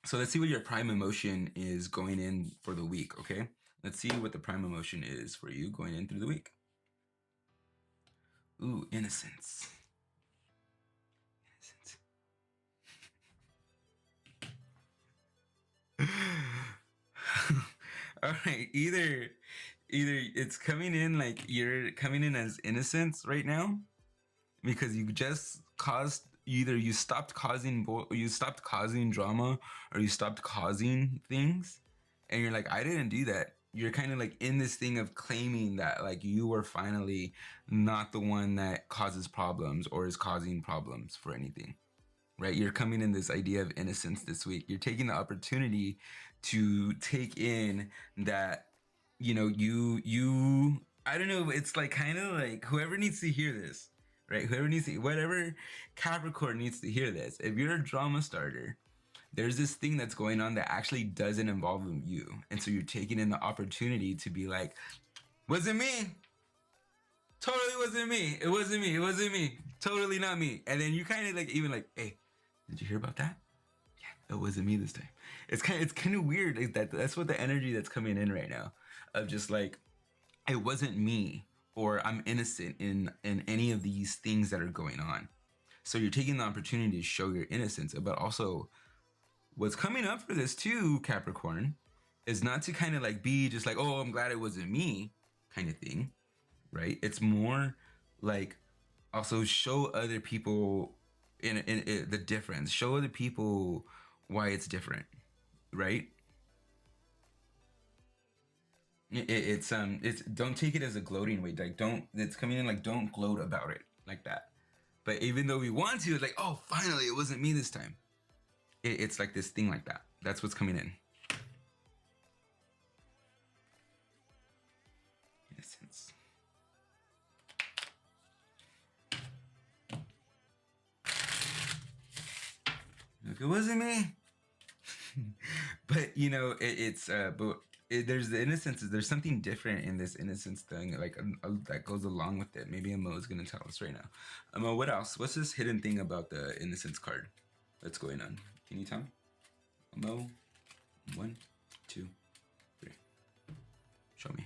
So let's see what your prime emotion is going in for the week, okay? Let's see what the prime emotion is for you going in through the week. Ooh, innocence. Innocence. All right, either it's coming in like you're coming in as innocence right now because you just caused either you stopped causing drama or you stopped causing things and you're like, I didn't do that. You're kind of like in this thing of claiming that like you were finally not the one that causes problems or is causing problems for anything, right? You're coming in this idea of innocence this week. You're taking the opportunity to take in that, you know, you I don't know, it's like kind of like whoever needs to hear this, right? Whatever Capricorn needs to hear this. If you're a drama starter, there's this thing that's going on that actually doesn't involve you. And so you're taking in the opportunity to be like, wasn't me. Totally wasn't me. It wasn't me. It wasn't me. Totally not me. And then you kind of like even like, hey, did you hear about that? Yeah, it wasn't me this time. It's kind of weird. Like that's what the energy that's coming in right now, of just like, it wasn't me, or I'm innocent in any of these things that are going on. So you're taking the opportunity to show your innocence, but also what's coming up for this too, Capricorn, is not to kind of like be just like, oh, I'm glad it wasn't me kind of thing, right? It's more like also show other people in the difference. Show other people why it's different, right? It's don't take it as a gloating way. Like don't, it's coming in like don't gloat about it like that. But even though we want to, it's like, oh, finally, it wasn't me this time. It's like this thing like that. That's what's coming in. Innocence. Look, it wasn't me. But you know, there's the innocence. There's something different in this innocence thing, like that goes along with it. Maybe Mo is gonna tell us right now. Mo, what else? What's this hidden thing about the innocence card that's going on? Can you tell me? Mo, 1, 2, 3. Show me.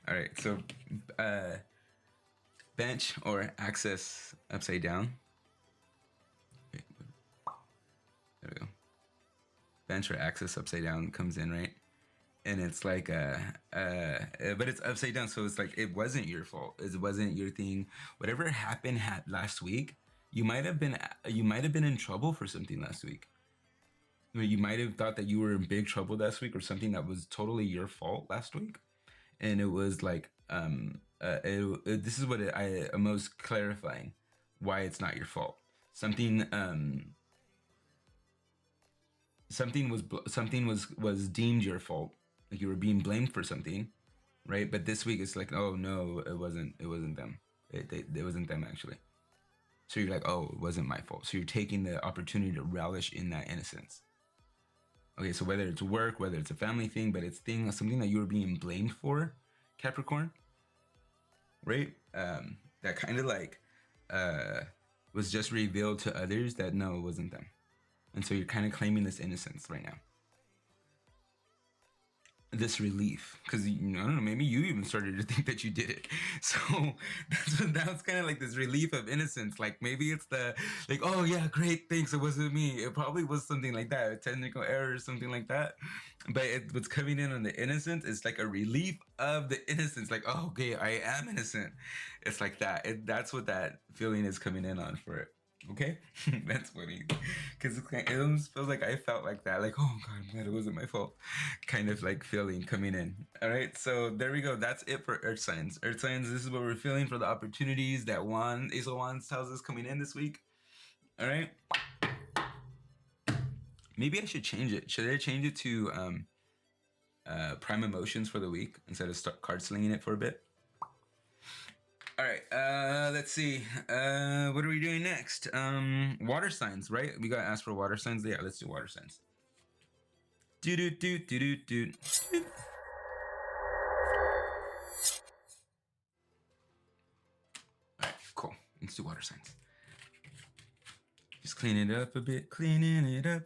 All right, so bench or access upside down. Wait, there we go. Bench or access upside down comes in, right? And it's like but it's upside down, so it's like it wasn't your fault. It wasn't your thing. Whatever happened last week, you might have been in trouble for something last week. You might have thought that you were in big trouble last week or something that was totally your fault last week. And it was like this is what I'm most clarifying why it's not your fault. Something was deemed your fault, like you were being blamed for something, right? But this week it's like, oh no, it wasn't them. It wasn't them actually. So you're like, oh, it wasn't my fault. So you're taking the opportunity to relish in that innocence. Okay, so whether it's work, whether it's a family thing, but it's something that you were being blamed for, Capricorn, right? That kind of like was just revealed to others that no, it wasn't them. And so you're kind of claiming this innocence right now. This relief, because I don't know, maybe you even started to think that you did it. So that's kind of like this relief of innocence. Like maybe it's the like, oh yeah, great, thanks, it wasn't me. It probably was something like that, a technical error or something like that. But what's coming in on the innocence is like a relief of the innocence. Like, oh, okay, I am innocent. It's like that. That's what that feeling is coming in on for it. Okay, that's funny, because it almost feels like I felt like that, like, oh god, I'm glad it wasn't my fault, kind of like feeling coming in. All right, so there we go. That's it for Earth signs. Earth signs, this is what we're feeling for the opportunities that Ace of Wands tells us coming in this week. All right, maybe I should change it. Should I change it to prime emotions for the week instead of card slinging it for a bit? All right, let's see. What are we doing next? Water signs, right? We got asked for water signs. Yeah, let's do water signs. Do do do do do do. All right, cool. Let's do water signs. Just clean it up a bit, cleaning it up.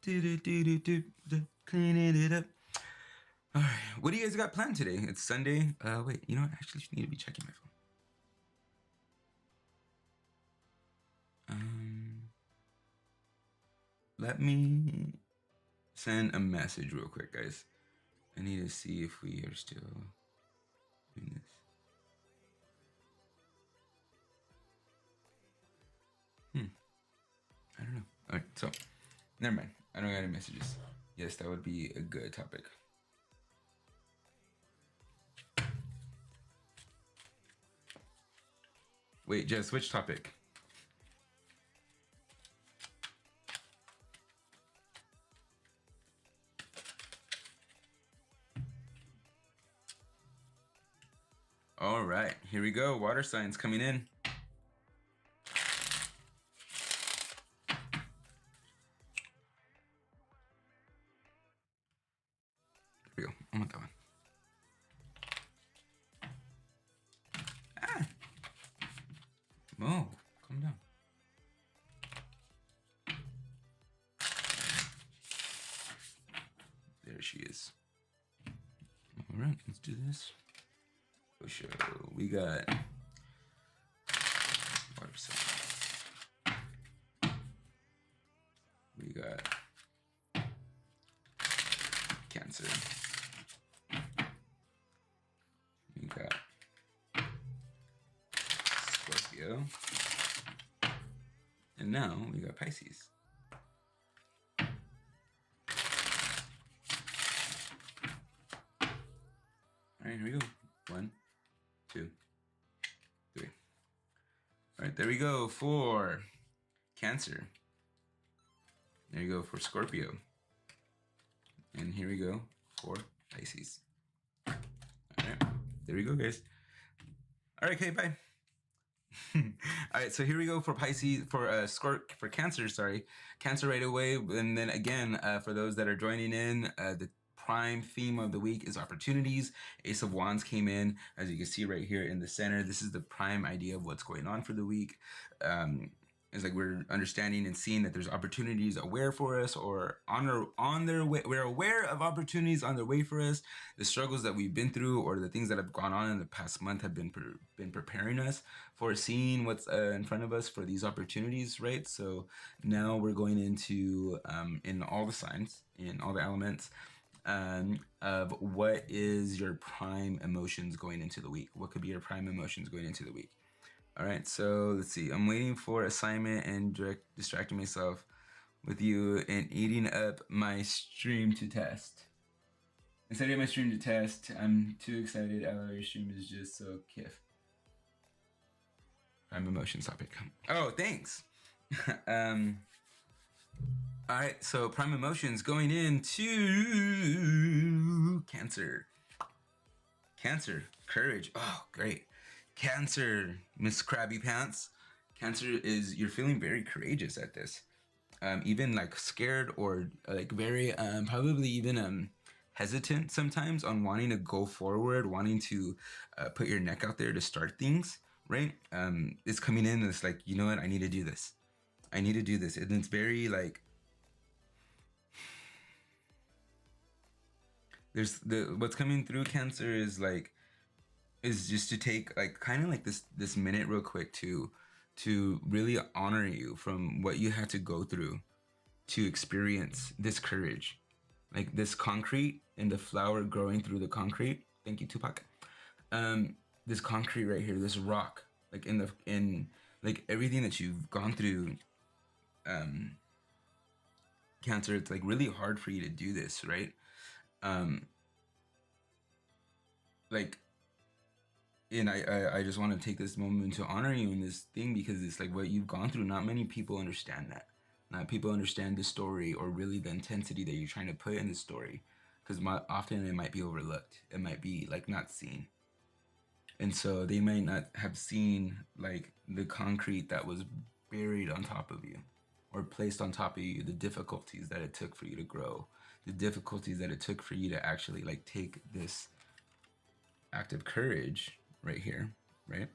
Do do do do do do, cleaning it up. All right, what do you guys got planned today? It's Sunday. Wait, you know what? I actually need to be checking my phone. Let me send a message real quick, guys. I need to see if we are still doing this. I don't know. All right, so never mind. I don't got any messages. Yes, that would be a good topic. Wait, Jess, which topic? All right, here we go. Water signs coming in. Here we go. I want that one. Ah! Oh, calm down. There she is. All right, let's do this. Show. We got water signs. We got Cancer. We got Scorpio. And now we got Pisces. All right, here we go. 1, 2, 3. All right, there we go for Cancer. There you go for Scorpio. And here we go for Pisces. All right, there we go, guys. All right, okay, bye. All right, so here we go for Pisces, for Cancer, sorry. Cancer right away. And then again, for those that are joining in, the prime theme of the week is opportunities. Ace of Wands came in, as you can see right here in the center. This is the prime idea of what's going on for the week. It's like we're understanding and seeing that there's opportunities aware for us, or on their way. We're aware of opportunities on their way for us. The struggles that we've been through, or the things that have gone on in the past month, have been preparing us for seeing what's in front of us for these opportunities, right? So now we're going into in all the signs, in all the elements, of what is your prime emotions going into the week. What could be your prime emotions going into the week? All right, so let's see. I'm waiting for assignment and distracting myself with you and eating up my stream to test. Instead of my stream to test, I'm too excited. Your stream is just so kiff. Prime emotions topic. Oh, thanks. All right, so prime emotions going into Cancer. Cancer, courage. Oh, great. Cancer, Miss Krabby Pants. Cancer is, you're feeling very courageous at this. Even like scared, or like very probably even hesitant sometimes on wanting to go forward, wanting to put your neck out there to start things, right? It's coming in and it's like, you know what, I need to do this. I need to do this. And it's very like, there's what's coming through Cancer is just to take like kind of like this minute real quick to really honor you from what you had to go through to experience this courage, like this concrete and the flower growing through the concrete. Thank you, Tupac. This concrete right here, this rock, like in like everything that you've gone through, Cancer, it's like really hard for you to do this, right? Like, and I just want to take this moment to honor you in this thing, because it's like what you've gone through. Not many people understand that. Not people understand the story, or really the intensity that you're trying to put in the story, because often it might be overlooked. It might be like not seen. And so they might not have seen like the concrete that was buried on top of you or placed on top of you, the difficulties that it took for you to grow, the difficulties that it took for you to actually like take this act of courage right here, right?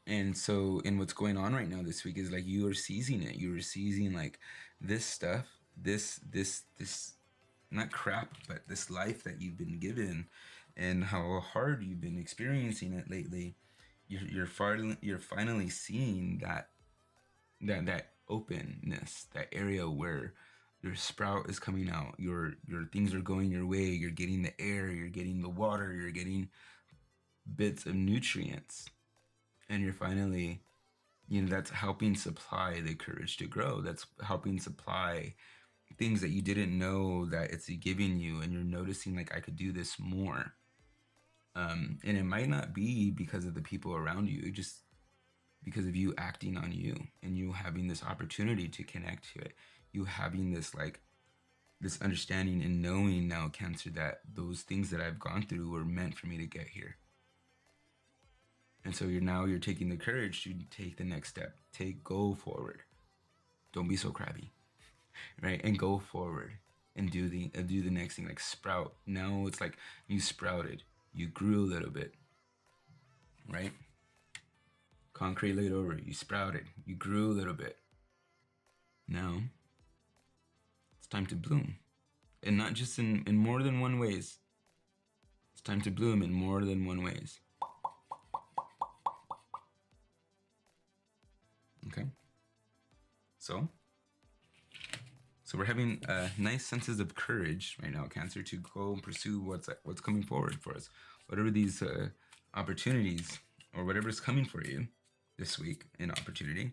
And so, in what's going on right now this week is like you are seizing it. You are seizing like this stuff, this not crap, but this life that you've been given, and how hard you've been experiencing it lately. You're finally seeing that openness, that area where your sprout is coming out. Your things are going your way. You're getting the air. You're getting the water. You're getting bits of nutrients, and you're finally, that's helping supply the courage to grow. That's helping supply things that you didn't know that it's giving you, and you're noticing like I could do this more. And it might not be because of the people around you, just because of you acting on you and you having this opportunity to connect to it, you having this like this understanding and knowing now, Cancer, that those things that I've gone through were meant for me to get here. And so you're taking the courage to take the next step. Go forward. Don't be so crabby, right? And go forward and do the next thing, like sprout. Now it's like you sprouted, you grew a little bit, right? Concrete laid over, you sprouted, you grew a little bit. Now it's time to bloom, and not just in more than one ways. It's time to bloom in more than one ways. Okay. So we're having nice senses of courage right now, Cancer, to go and pursue what's coming forward for us. Whatever these opportunities or whatever's coming for you this week in opportunity,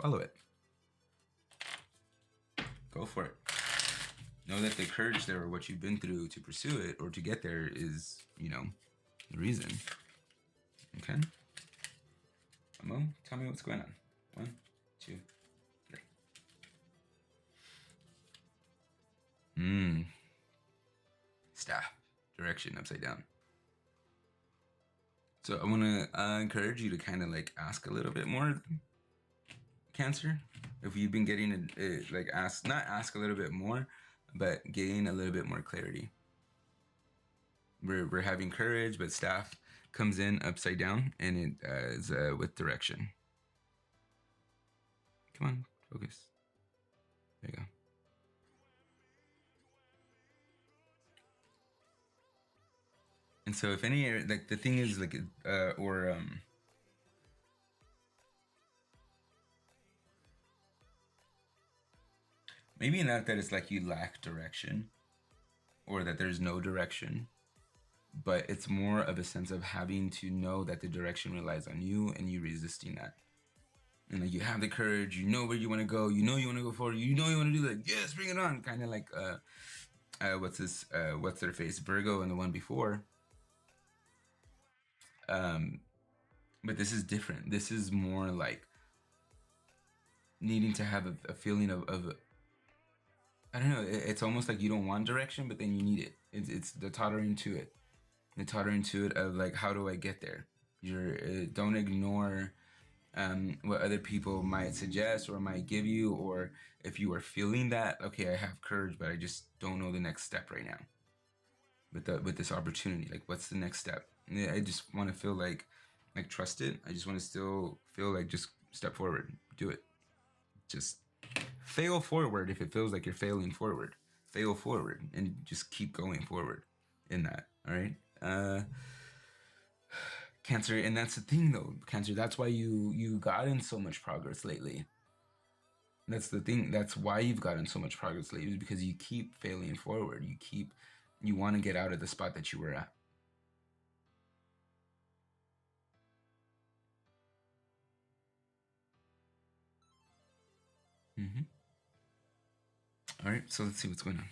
follow it. Go for it. Know that the courage there, or what you've been through to pursue it or to get there, is, the reason. Okay? Amo, tell me what's going on. 1, 2, 3. Staff. Direction upside down. So I want to encourage you to kind of like ask a little bit more, Cancer. If you've been getting not ask a little bit more, but gain a little bit more clarity. We're having courage, but staff comes in upside down, and it is with direction. Come on, focus. There you go. And so if any, like the thing is like, maybe not that it's like you lack direction or that there's no direction, but it's more of a sense of having to know that the direction relies on you and you resisting that. And like you have the courage, you know where you want to go, you know you want to go forward, you know you want to do that, yes, bring it on. Kind of like, what's their face? Virgo and the one before. But this is different. This is more like needing to have a feeling of I don't know. It's almost like you don't want direction, but then you need it. It's the tottering to it. The tottering to it of like, how do I get there? Don't ignore what other people might suggest or might give you, or if you are feeling that, okay, I have courage, but I just don't know the next step right now. With this opportunity, like what's the next step? And I just want to feel like trust it. I just want to still feel like just step forward, do it. Just fail forward if it feels like you're failing forward. Fail forward and just keep going forward in that. All right. Cancer, and that's the thing though, Cancer. That's why you gotten so much progress lately. That's the thing. That's why you've gotten so much progress lately, is because you keep failing forward. You want to get out of the spot that you were at. Mm-hmm. All right, so let's see what's going on.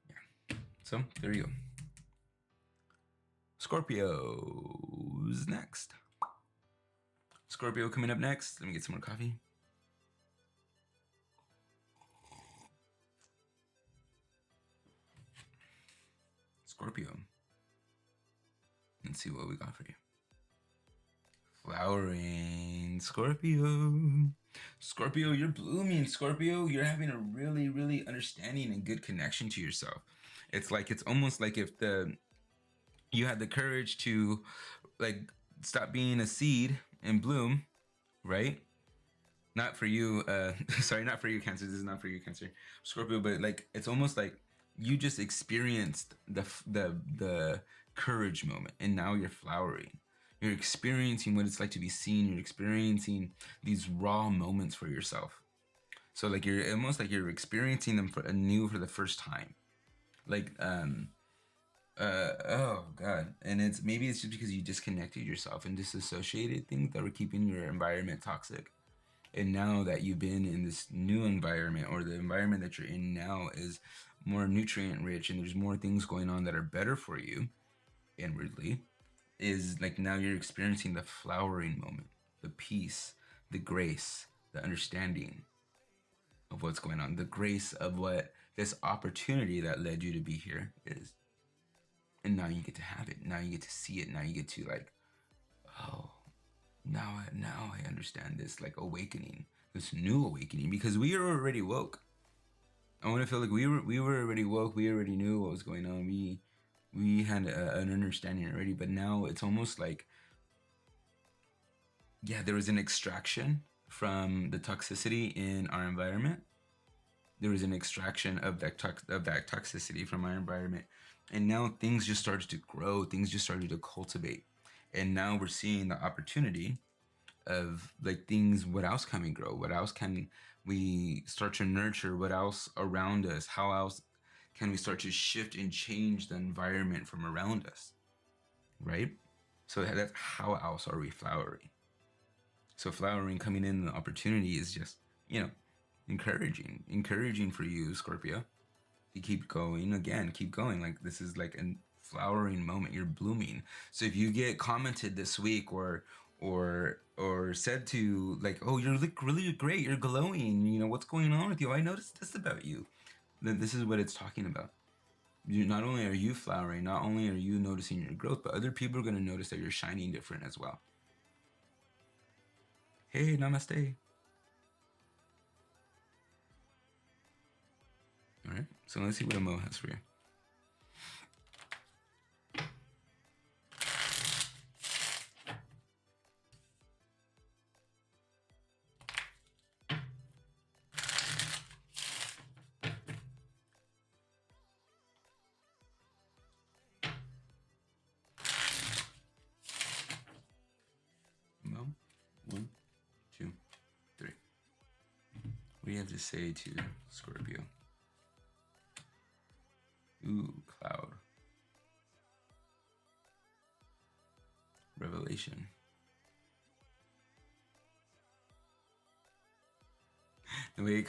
Yeah. So there you go. Scorpio's next. Scorpio coming up next. Let me get some more coffee. Scorpio. Let's see what we got for you. Flowering Scorpio. Scorpio, you're blooming. Scorpio, you're having a really, really understanding and good connection to yourself. It's like, it's almost like if you had the courage to like stop being a seed and bloom, right? Not for you, sorry, not for you, Cancer. This is not for you, Cancer, Scorpio. But like, it's almost like you just experienced the courage moment, and now you're flowering. You're experiencing what it's like to be seen. You're experiencing these raw moments for yourself. So like, you're almost like you're experiencing them anew for the first time. Like, oh god, and maybe it's just because you disconnected yourself and disassociated things that were keeping your environment toxic. And now that you've been in this new environment, or the environment that you're in now is more nutrient rich, and there's more things going on that are better for you inwardly, is like now you're experiencing the flowering moment, the peace, the grace, the understanding of what's going on, the grace of what this opportunity that led you to be here is. And now you get to have it. Now you get to see it. Now you get to like, oh, now I understand this, like, awakening, this new awakening, because we are already woke. I want to feel like we were already woke. We already knew what was going on. We had an understanding already, but now it's almost like, yeah, there was an extraction from the toxicity in our environment. There was an extraction of that toxicity from our environment, and now things just started to grow. Things just started to cultivate, and now we're seeing the opportunity of like things. What else can we grow? What else can we start to nurture? What else around us? How else can we start to shift and change the environment from around us? Right? So that's how else are we flowering? So flowering, coming in, the opportunity is just, encouraging for you, Scorpio, to keep going. Again, keep going. Like, this is like a flowering moment. You're blooming. So if you get commented this week or said to like, oh, you look really great, you're glowing, what's going on with you? I noticed this about you. Then this is what it's talking about. Not only are you flowering, not only are you noticing your growth, but other people are going to notice that you're shining different as well. Hey, namaste. All right, so let's see what Mo has for you. Mo, 1, 2, 3. What do you have to say to Scorpio? Ooh, cloud. Revelation. The way it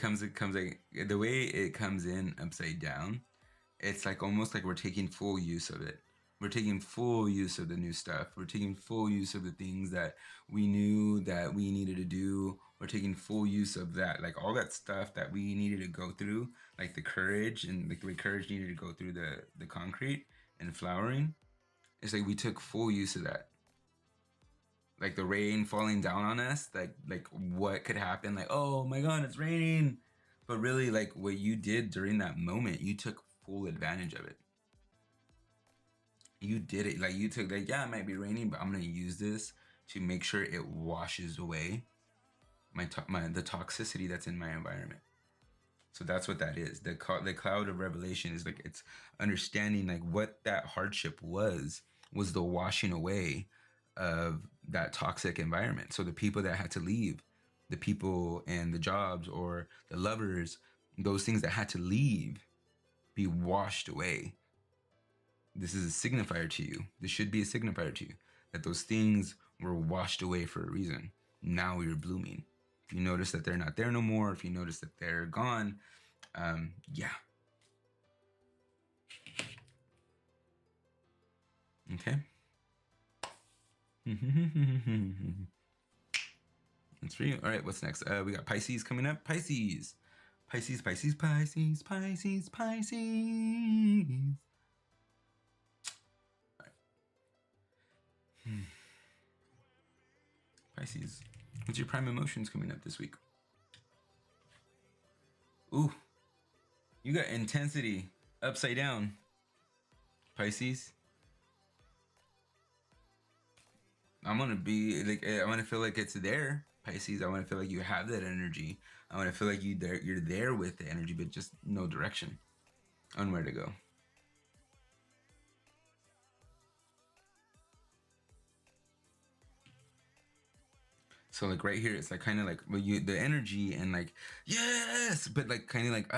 comes in upside down. It's like almost like we're taking full use of it. We're taking full use of the new stuff. We're taking full use of the things that we knew that we needed to do. We're taking full use of that, like all that stuff that we needed to go through, like the courage and like the way courage needed to go through the concrete and flowering. It's like we took full use of that. Like the rain falling down on us, like what could happen? Like, oh my God, it's raining. But really, like what you did during that moment, you took full advantage of it. You did it. Like you took like, yeah, it might be raining, but I'm gonna use this to make sure it washes away the toxicity that's in my environment. So that's what that is. The cloud of revelation is like, it's understanding like what that hardship was the washing away of that toxic environment. So the people that had to leave, the people and the jobs or the lovers, those things that had to leave, be washed away. This is a signifier to you. This should be a signifier to you that those things were washed away for a reason. Now you're blooming. If you notice that they're not there no more, if you notice that they're gone, yeah. Okay. That's for you. All right, what's next? We got Pisces coming up. Pisces. Pisces, Pisces, Pisces, Pisces, Pisces. Pisces. What's your prime emotions coming up this week? Ooh, you got intensity upside down, Pisces. I want to be like, I want to feel like it's there, Pisces. I want to feel like you have that energy. I want to feel like you're there with the energy, but just no direction on where to go. So like right here, it's like kind of like the energy and like yes, but like kind of like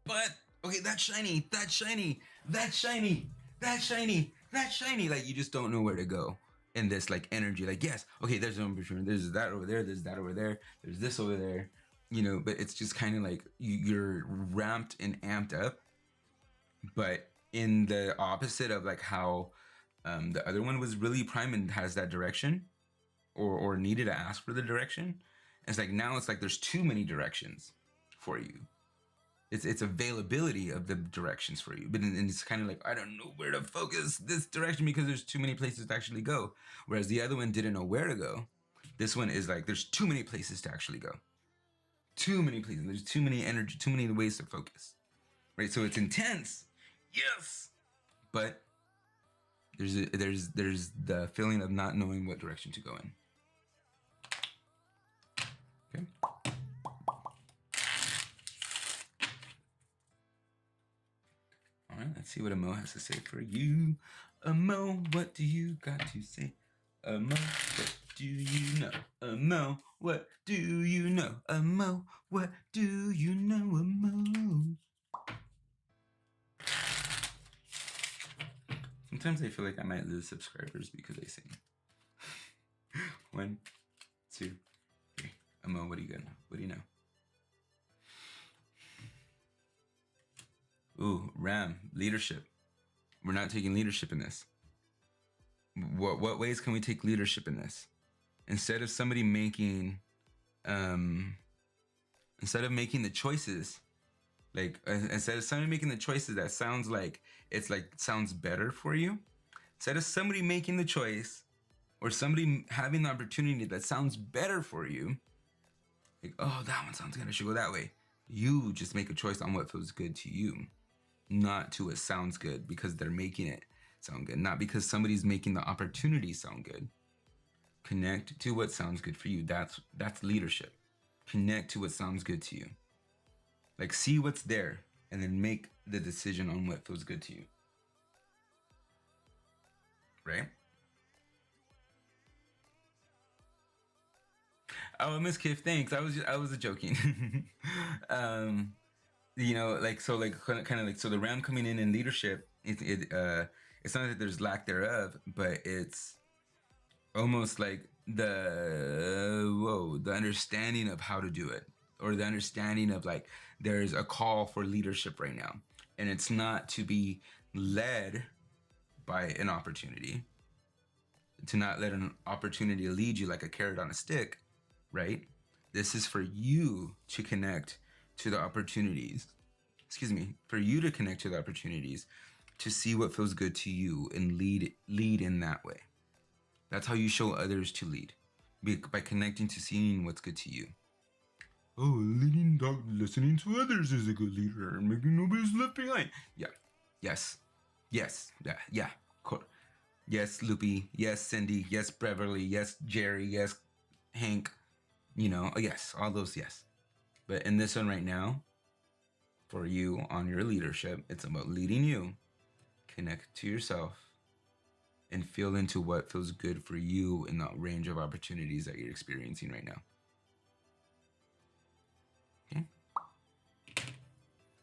but okay, that's shiny, that's shiny, that's shiny, that's shiny, that's shiny. Like you just don't know where to go in this like energy. Like yes, okay, there's an opportunity. There's that over there. There's that over there. There's this over there. You know, but it's just kind of like you're ramped and amped up, but in the opposite of like how the other one was really prime and has that direction or needed to ask for the direction. It's like now it's like there's too many directions for you. It's availability of the directions for you, but it's kind of like I don't know where to focus this direction because there's too many places to actually go. Whereas the other one didn't know where to go. This one is like there's too many places to actually go. Too many places. There's too many energy, too many ways to focus. Right? So it's intense. Yes. But there's the feeling of not knowing what direction to go in. Okay. All right, let's see what Mo has to say for you. Mo, what do you got to say? Mo, what do you know? Mo, what do you know? Mo, what do you know? Mo. Sometimes I feel like I might lose subscribers because I sing. 1, 2, 3. Mo, what do you got? What do you know? Ooh, Ram, leadership. We're not taking leadership in this. What ways can we take leadership in this? Instead of somebody making, instead of making the choices, like instead of somebody making the choices that sounds like it's like sounds better for you, instead of somebody making the choice or somebody having the opportunity that sounds better for you, like oh that one sounds good, I should go that way. You just make a choice on what feels good to you, not to what sounds good because they're making it sound good, not because somebody's making the opportunity sound good. Connect to what sounds good for you. That's leadership. Connect to what sounds good to you. Like see what's there and then make the decision on what feels good to you. Right? Oh, Miss Kiff, thanks. I was joking. You know, like so, like kind of like so. The Ram coming in leadership, it's not that there's lack thereof, but it's almost like the understanding of how to do it, or the understanding of like there's a call for leadership right now, and it's not to be led by an opportunity, to not let an opportunity lead you like a carrot on a stick, right? This is for you to connect to the opportunities. Excuse me, for you to connect to the opportunities, to see what feels good to you and lead in that way. That's how you show others to lead, by connecting to seeing what's good to you. Oh, listening to others is a good leader, and making nobody's left behind. Yeah, yes, yes, yeah. Cool. Yes, Loopy. Yes, Cindy. Yes, Beverly. Yes, Jerry. Yes, Hank. You know, yes, all those yes. But in this one right now, for you on your leadership, it's about leading you, connect to yourself, and feel into what feels good for you in the range of opportunities that you're experiencing right now. Okay.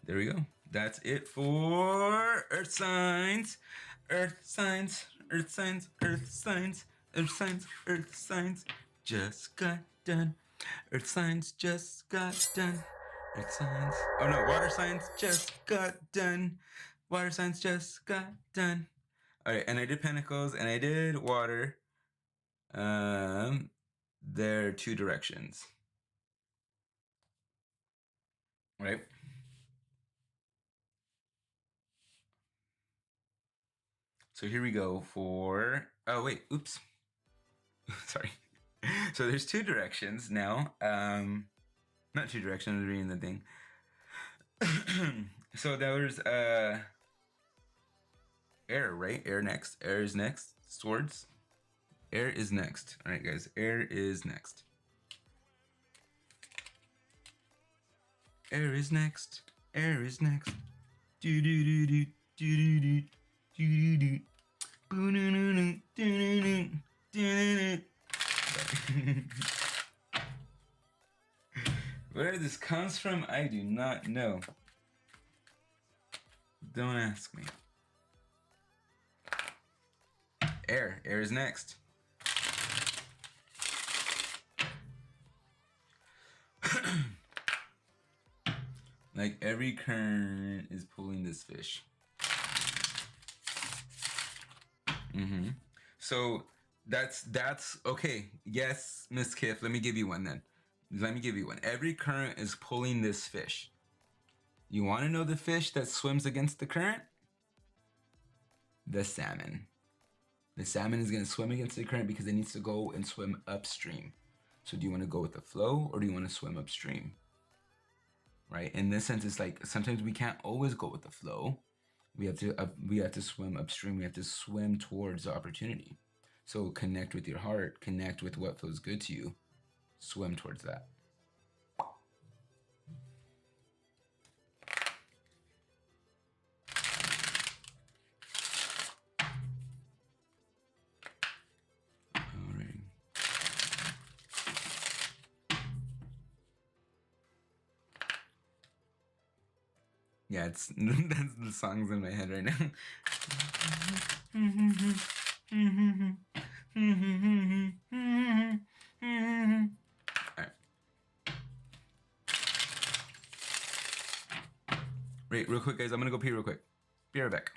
There we go. That's it for Earth signs. Earth signs, Earth signs, Earth signs, Earth signs, Earth signs. Just got done. Earth signs just got done. Earth signs. Oh no, water signs just got done. Water signs just got done. All right, and I did Pentacles and I did water. There are 2 directions. Right? So here we go for. Oh wait, oops. Sorry. So there's two directions now. Not two directions. I'm reading the thing. So there was air, right? Air next. Air is next. Swords. Air is next. All right, guys. Air is next. Air is next. Air is next. Do do do do do do do do do. Where this comes from, I do not know. Don't ask me. Air. Air is next. Like every current is pulling this fish. So that's okay. Yes, Miss Kiff, let me give you one then. Let me give you one. Every current is pulling this fish. You want to know the fish that swims against the current? The salmon. The salmon is going to swim against the current because it needs to go and swim upstream. So do you want to go with the flow or do you want to swim upstream? Right? In this sense, it's like sometimes we can't always go with the flow. We have to swim upstream. We have to swim towards the opportunity. So connect with your heart. Connect with what feels good to you. Swim towards that. All right. Yeah, that's the songs in my head right now. Wait, real quick, guys. I'm gonna go pee real quick. Be right back.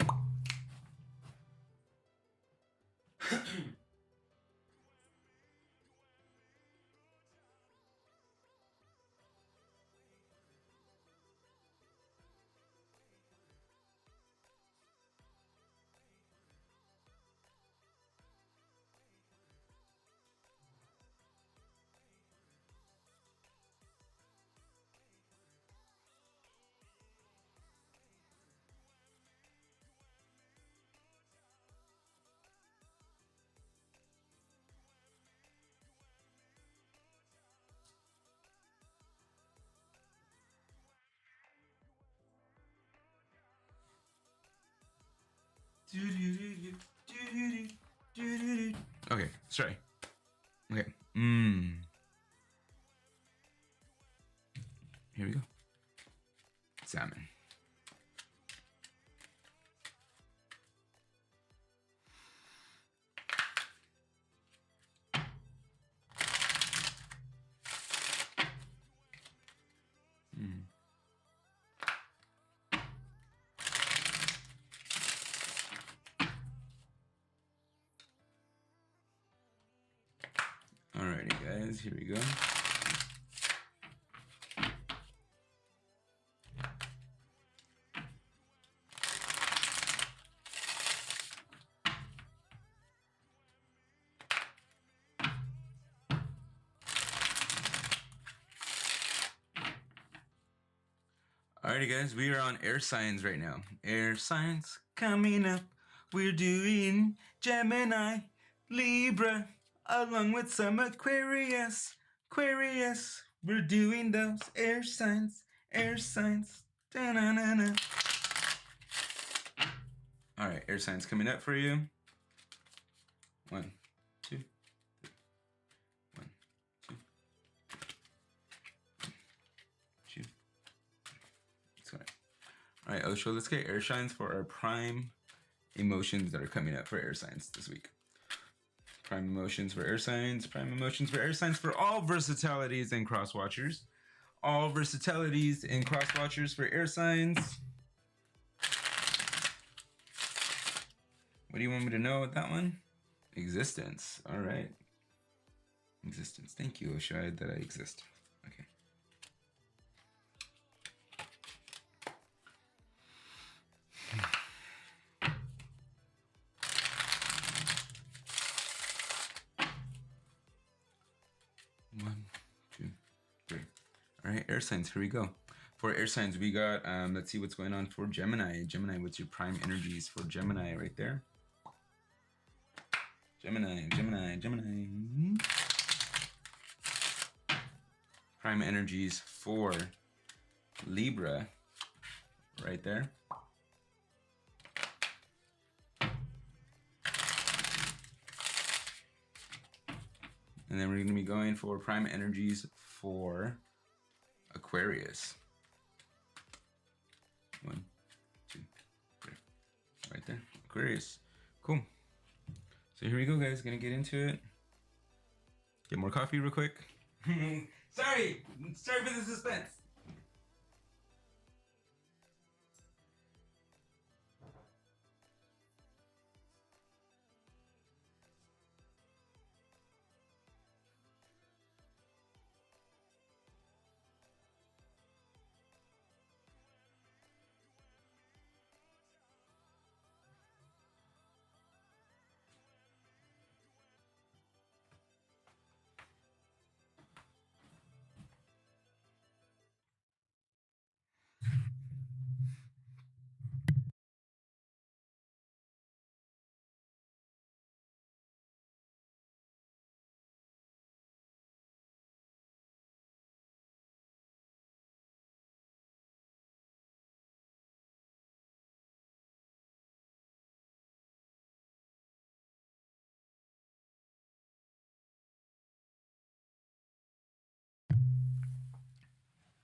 Okay, sorry. Okay. Here we go. Salmon. Alrighty, guys, here we go. Alrighty, guys, we are on air signs right now. Air signs coming up. We're doing Gemini, Libra, along with some Aquarius. Aquarius, we're doing those air signs, air signs. Da-na-na-na. Alright, air signs coming up for you. 1, 2, 3. 1, 2, 2. All right, Osho, let's get air signs for our prime emotions that are coming up for air signs this week. Prime emotions for air signs, prime emotions for air signs for all versatilities and cross watchers. All versatilities and cross watchers for air signs. What do you want me to know with that one? Existence. All right. Existence. Thank you, Osho, that I exist. Okay. right, air signs, here we go. For air signs, we got, let's see what's going on for Gemini. Gemini, what's your prime energies for Gemini right there? Gemini. Prime energies for Libra right there. And then we're going to be going for prime energies for Aquarius. 1, 2, 3. Right there. Aquarius. Cool. So here we go, guys. Gonna get into it. Get more coffee real quick. Sorry for the suspense.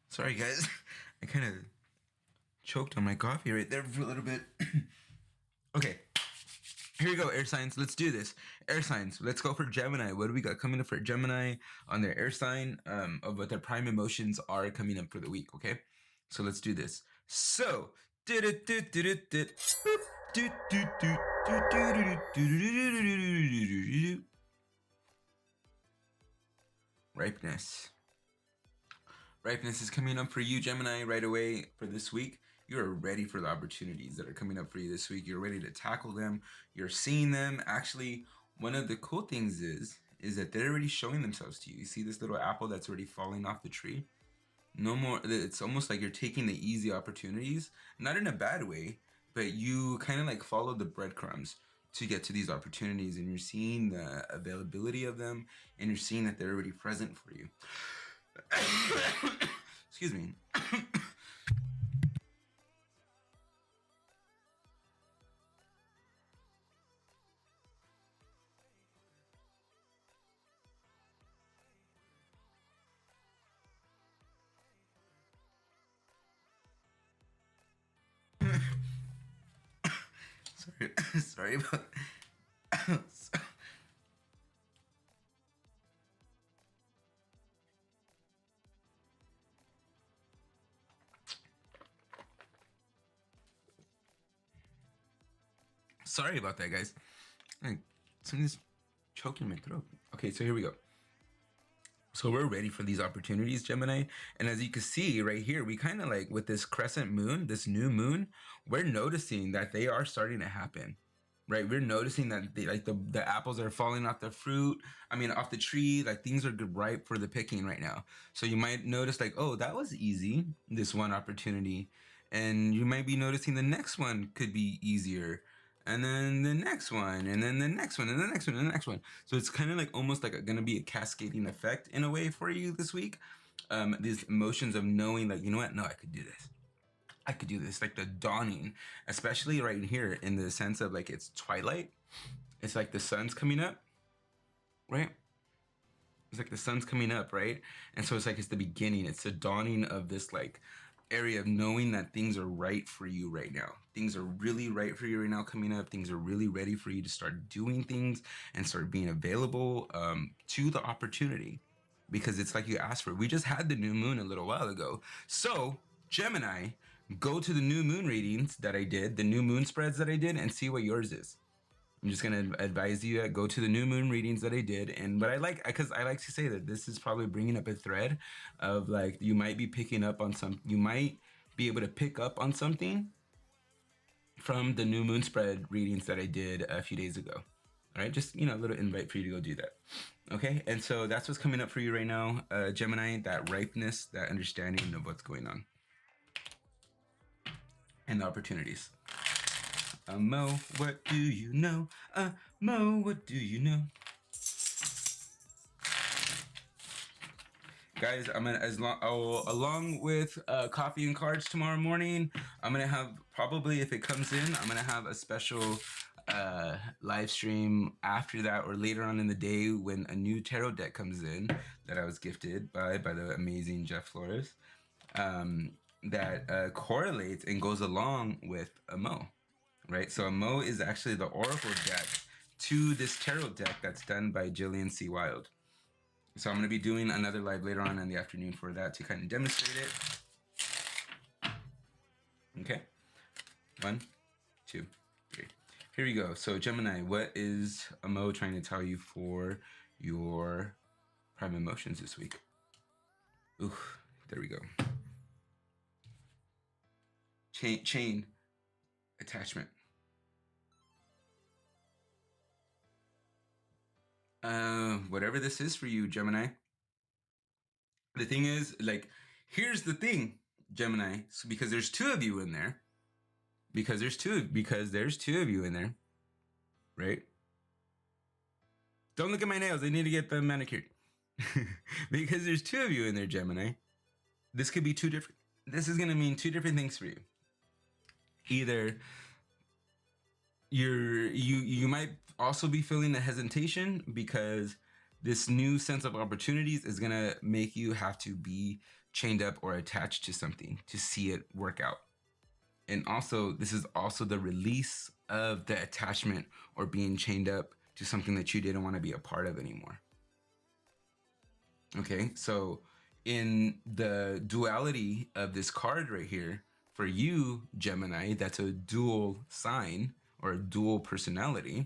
Sorry, guys. I kind of choked on my coffee right there for a little bit. Okay. Here we go, air signs. Let's do this. Air signs. Let's go for Gemini. What do we got coming up for Gemini on their air sign of what their prime emotions are coming up for the week, okay? So let's do this. So, ripeness. Ripeness is coming up for you, Gemini, right away for this week. You're ready for the opportunities that are coming up for you this week. You're ready to tackle them. You're seeing them. Actually, one of the cool things is that they're already showing themselves to you. You see this little apple that's already falling off the tree? No more. It's almost like you're taking the easy opportunities, not in a bad way, but you kind of like follow the breadcrumbs to get to these opportunities, and you're seeing the availability of them, and you're seeing that they're already present for you. Excuse me. Sorry about. Sorry about that, guys. Like, something's choking my throat. Okay, so here we go. So we're ready for these opportunities, Gemini. And as you can see right here, we kind of like with this crescent moon, this new moon, we're noticing that they are starting to happen. Right, we're noticing that the apples are falling off the fruit. I mean, off the tree. Like things are ripe for the picking right now. So you might notice like, oh, that was easy. This one opportunity, and you might be noticing the next one could be easier, and then the next one, and then the next one, and the next one, and the next one. So it's kind of like almost like going to be a cascading effect in a way for you this week. These emotions of knowing like, you know what? No, I could do this. I could do this, like the dawning, especially right here in the sense of like it's twilight. It's like the sun's coming up, right? It's like the sun's coming up, right? And so it's like it's the beginning. It's the dawning of this like area of knowing that things are right for you right now. Things are really right for you right now coming up. Things are really ready for you to start doing things and start being available to the opportunity, because it's like you asked for. We just had the new moon a little while ago. So Gemini, go to the new moon readings that I did, the new moon spreads that I did, and see what yours is. I'm just going to advise you go to the new moon readings that I did. And but I like, because I like to say that this is probably bringing up a thread of like, you might be picking up on you might be able to pick up on something from the new moon spread readings that I did a few days ago. All right, just, a little invite for you to go do that. Okay, and so that's what's coming up for you right now, Gemini, that ripeness, that understanding of what's going on, and the opportunities. Mo, what do you know? Mo, what do you know? Guys, I'm gonna along with coffee and cards tomorrow morning. I'm gonna have, probably if it comes in, I'm gonna have a special live stream after that, or later on in the day, when a new tarot deck comes in that I was gifted by the amazing Jeff Flores, that correlates and goes along with a Mo, right? So a Mo is actually the oracle deck to this tarot deck that's done by Jillian C. Wild. So I'm going to be doing another live later on in the afternoon for that, to kind of demonstrate it. Okay. 1, 2, 3. Here we go. So Gemini, what is a Mo trying to tell you for your prime emotions this week? Ooh, there we go. Chain attachment. Whatever this is for you, Gemini. The thing is, like, here's the thing, Gemini. So because there's two of you in there, because there's two of you in there, right? Don't look at my nails. I need to get them manicured. Because there's two of you in there, Gemini. This could be this is going to mean two different things for you. Either you might also be feeling the hesitation because this new sense of opportunities is going to make you have to be chained up or attached to something to see it work out. And also, this is also the release of the attachment or being chained up to something that you didn't want to be a part of anymore. Okay, so in the duality of this card right here, for you, Gemini, that's a dual sign or a dual personality.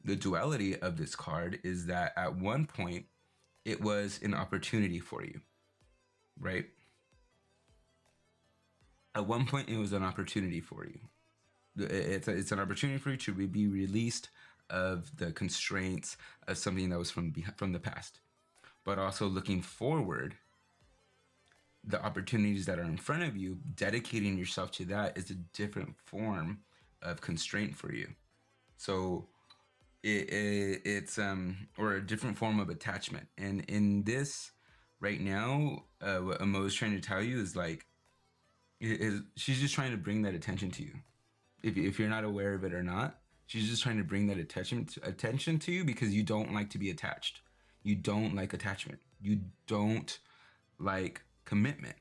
The duality of this card is that at one point, it was an opportunity for you, right? At one point, it was an opportunity for you. It's an opportunity for you to be released of the constraints of something that was from the past. But also looking forward, the opportunities that are in front of you, dedicating yourself to that is a different form of constraint for you. So it's or a different form of attachment. And in this right now, what Amo is trying to tell you is like, she's just trying to bring that attention to you. If you're not aware of it or not, she's just trying to bring that attention to you because you don't like to be attached. You don't like attachment. You don't like commitment.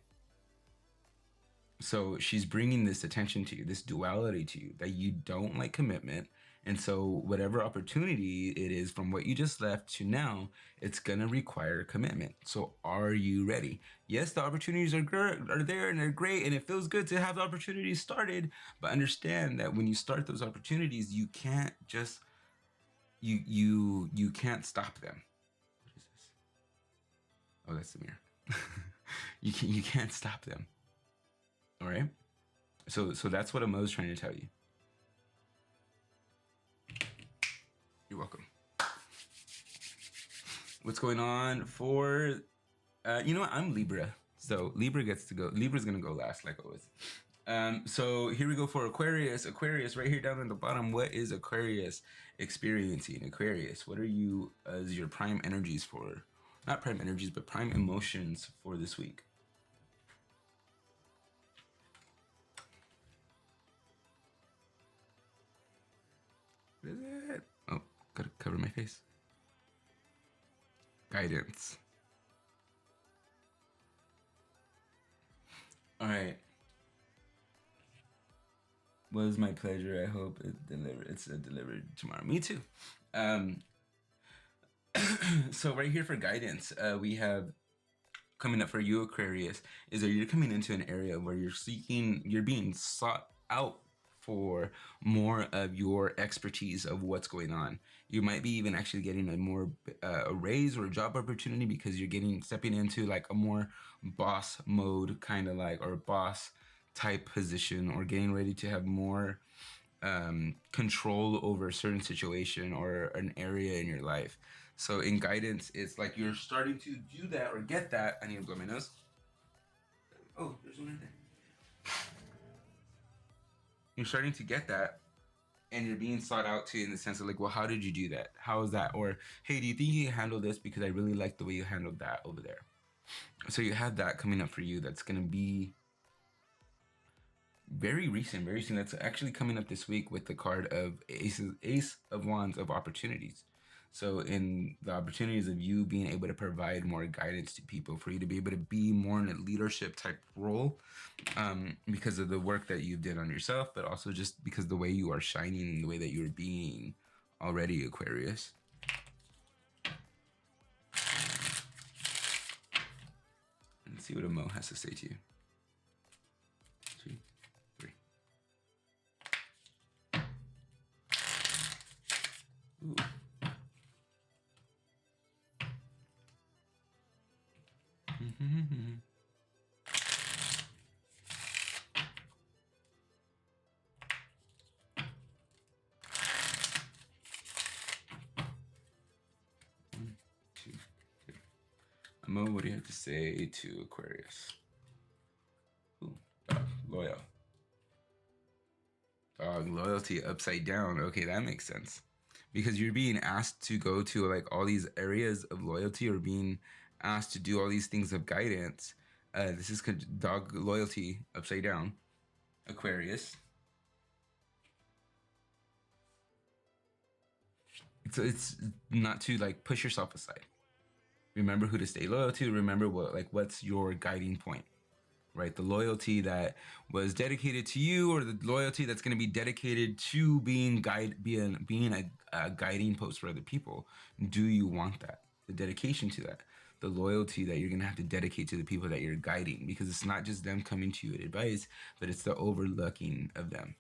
So she's bringing this attention to you, this duality to you, that you don't like commitment. And so whatever opportunity it is from what you just left to now, it's going to require commitment. So are you ready? Yes, the opportunities are there and they're great. And it feels good to have the opportunities started. But understand that when you start those opportunities, you can't just, you can't stop them. What is this? Oh, that's the mirror. You can't stop them. All right. So that's what Amo's trying to tell you. You're welcome. What's going on for, you know what? I'm Libra. So Libra gets to go. Libra's going to go last, like always. So here we go for Aquarius. Aquarius, right here down at the bottom. What is Aquarius experiencing? Aquarius, what are you as your prime energies for? Not prime energies, but prime emotions for this week? What is it? Oh, gotta cover my face. Guidance. All right. Was my pleasure. I hope it's delivered tomorrow. Me too. So right here for guidance, we have coming up for you, Aquarius, is that you're coming into an area where you're being sought out for more of your expertise of what's going on. You might be even actually getting a raise or a job opportunity because you're stepping into like a more boss mode, kind of like, or boss type position, or getting ready to have more control over a certain situation or an area in your life. So in guidance, it's like you're starting to do that or get that. I need to blow my nose. Oh, there's one in there. You're starting to get that, and you're being sought out to in the sense of like, well, how did you do that? How is that? Or, hey, do you think you can handle this? Because I really like the way you handled that over there. So you have that coming up for you. That's going to be very recent, very soon. That's actually coming up this week with the card of Ace of Wands of opportunities. So in the opportunities of you being able to provide more guidance to people, for you to be able to be more in a leadership type role, because of the work that you did on yourself, but also just because the way you are shining, the way that you're being already, Aquarius. Let's see what Amo has to say to you. 2, 3. Ooh. Amo, what do you have to say to Aquarius? Ooh, loyal. Loyalty upside down. Okay, that makes sense. Because you're being asked to go to like all these areas of loyalty, or being asked to do all these things of guidance. This is dog loyalty upside down, Aquarius. So it's not to like push yourself aside. Remember who to stay loyal to. Remember what's your guiding point, right? The loyalty that was dedicated to you, or the loyalty that's going to be dedicated to being a guiding post for other people. Do you want that? The dedication to that, the loyalty that you're going to have to dedicate to the people that you're guiding, because it's not just them coming to you with advice, but it's the overlooking of them.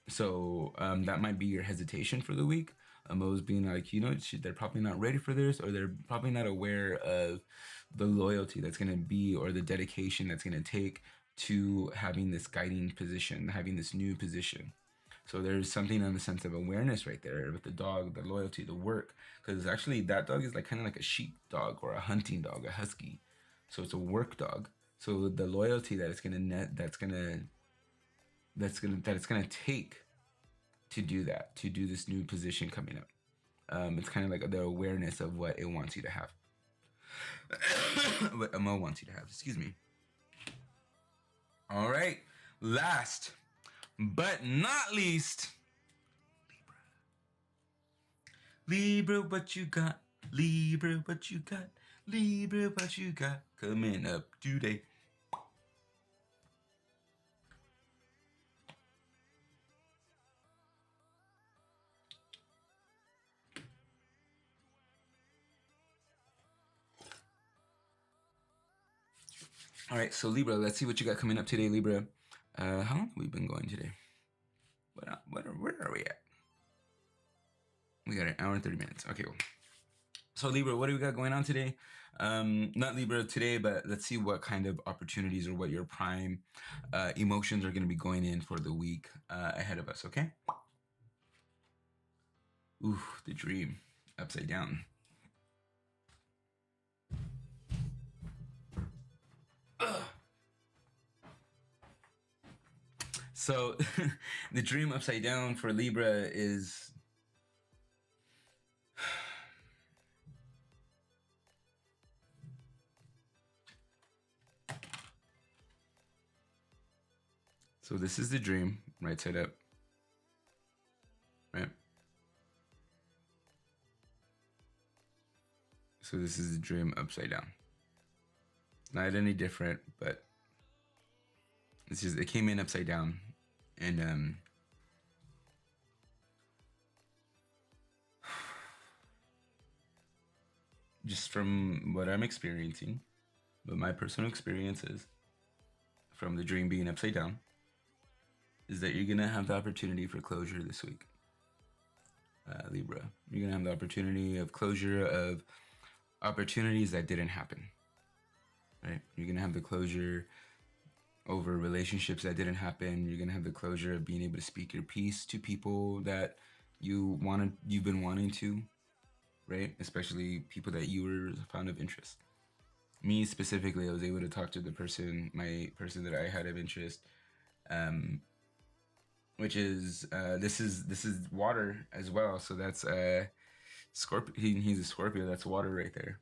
So that might be your hesitation for the week. Mo's being like, they're probably not ready for this, or they're probably not aware of the loyalty that's going to be, or the dedication that's going to take to having this guiding position, having this new position. So there's something in the sense of awareness right there with the dog, the loyalty, the work, because actually that dog is like kind of like a sheep dog or a hunting dog, a husky. So it's a work dog. So the loyalty that it's gonna take to do that, to do this new position coming up. It's kind of like the awareness of what it wants you to have. What Amo wants you to have, excuse me. All right, last but not least, Libra, what you got? Libra, what you got? Libra, what you got? Coming up today. All right, so Libra, let's see what you got coming up today, Libra. How long have we been going today? Where are we at? We got an hour and 30 minutes. Okay, cool. So Libra, what do we got going on today? Not Libra today, but let's see what kind of opportunities or what your prime emotions are going to be going in for the week ahead of us, okay? Ooh, the dream, upside down. So the dream upside down for Libra is so this is the dream, right side up, right? So this is the dream upside down. Not any different, but it came in upside down, and just from what I'm experiencing, but my personal experiences from the dream being upside down, is that you're gonna have the opportunity for closure this week, Libra. You're gonna have the opportunity of closure of opportunities that didn't happen, right? You're gonna have the closure over relationships that didn't happen. You're gonna have the closure of being able to speak your piece to people that you've been wanting to, right? Especially people that you were found of interest. Me specifically, I was able to talk to my person that I had of interest, which is this is water as well. So that's Scorpio. He's a Scorpio. That's water right there.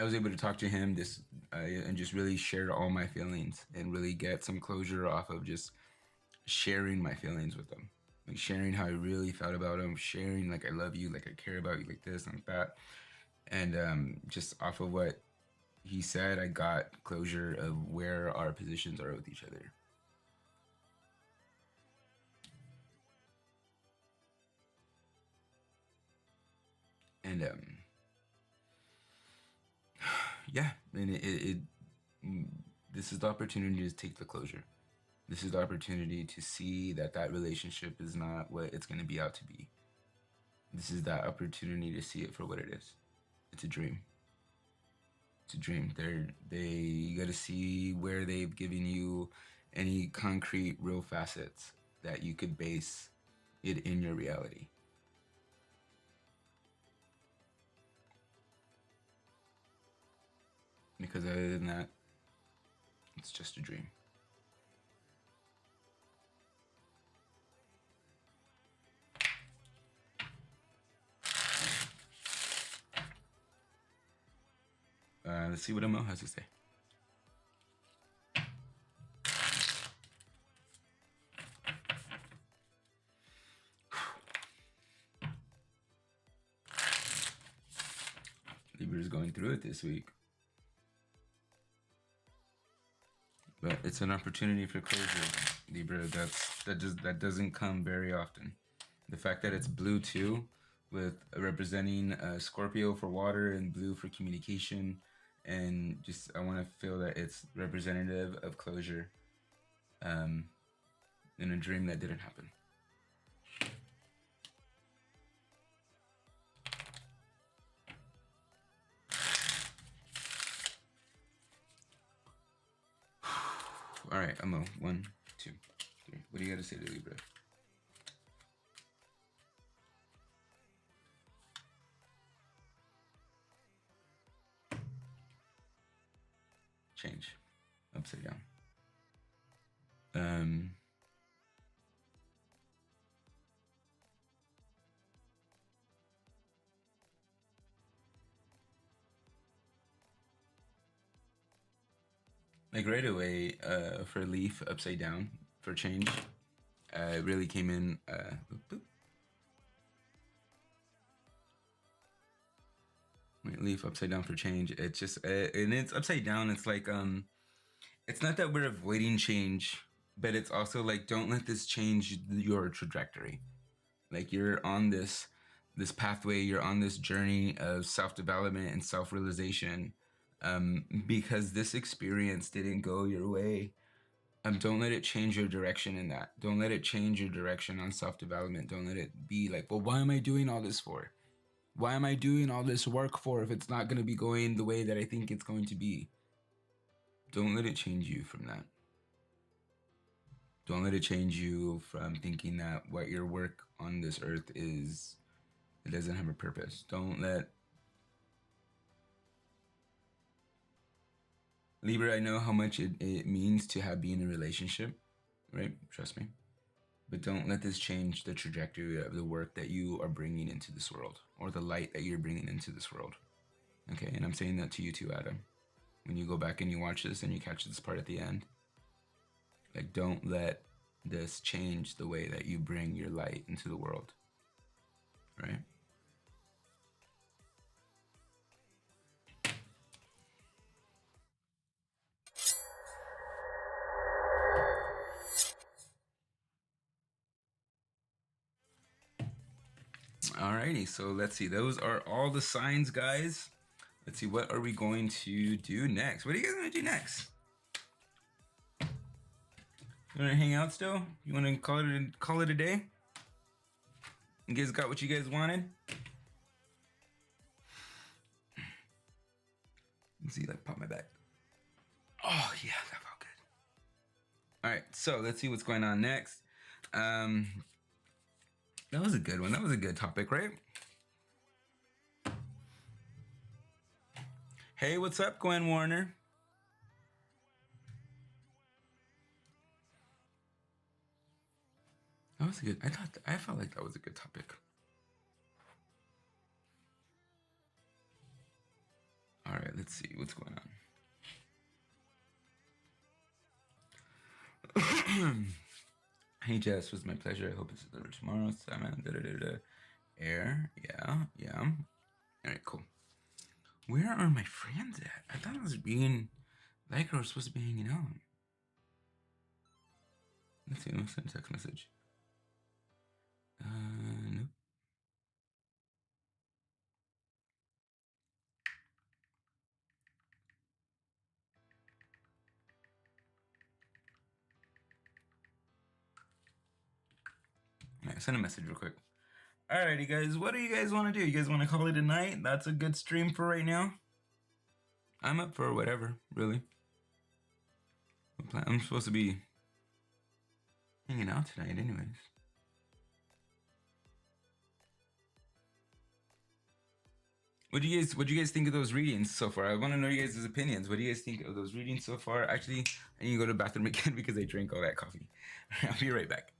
I was able to talk to him and just really share all my feelings and really get some closure off of just sharing my feelings with them, like sharing how I really felt about him, sharing like I love you, like I care about you, like this and like that, and just off of what he said, I got closure of where our positions are with each other. And yeah, and this is the opportunity to take the closure. This is the opportunity to see that relationship is not what it's going to be out to be. This is that opportunity to see it for what it is. It's a dream. It's a dream. You got to see where they've given you any concrete, real facets that you could base it in your reality. Because other than that, it's just a dream. Let's see what Emil has to say. Libra's going through it this week. But it's an opportunity for closure, Libra. That doesn't come very often. The fact that it's blue too, with representing Scorpio for water and blue for communication, and just I want to feel that it's representative of closure, in a dream that didn't happen. All right, Amo. 1, 2, 3. What do you got to say to Libra? Change. Upside down. Like right away, for Leaf upside down for change, it really came in. Boop. Leaf upside down for change. It's just and it's upside down. It's like it's not that we're avoiding change, but it's also like don't let this change your trajectory. Like you're on this pathway. You're on this journey of self development and self realization. Because this experience didn't go your way. Don't let it change your direction in that. Don't let it change your direction on self development. Don't let it be like, well, why am I doing all this for? Why am I doing all this work for if it's not going to be going the way that I think it's going to be? Don't let it change you from that. Don't let it change you from thinking that what your work on this earth is, it doesn't have a purpose. Don't let Libra, I know how much it means to be in a relationship, right? Trust me. But don't let this change the trajectory of the work that you are bringing into this world or the light that you're bringing into this world. Okay, and I'm saying that to you too, Adam. When you go back and you watch this and you catch this part at the end, like don't let this change the way that you bring your light into the world, right? Alrighty, so let's see. Those are all the signs, guys. Let's see, what are we going to do next? What are you guys going to do next? You want to hang out still? You want to call it a day? You guys got what you guys wanted? Let's see, like pop my back. Oh yeah, that felt good. All right, so let's see what's going on next. That was a good one. That was a good topic, right? Hey, what's up, Gwen Warner? That was a good. I felt like that was a good topic. All right, let's see what's going on. Hey Jess, was my pleasure. I hope it's delivered tomorrow. Simon, air, yeah. All right, cool. Where are my friends at? I thought I was being like I was supposed to be hanging out. Let's see. Let's send a text message. Nope. All right, send a message real quick. Alrighty, guys. What do you guys want to do? You guys want to call it a night? That's a good stream for right now. I'm up for whatever, really. I'm supposed to be hanging out tonight, anyways. What do you guys think of those readings so far? I want to know you guys' opinions. What do you guys think of those readings so far? Actually, I need to go to the bathroom again because I drank all that coffee. I'll be right back.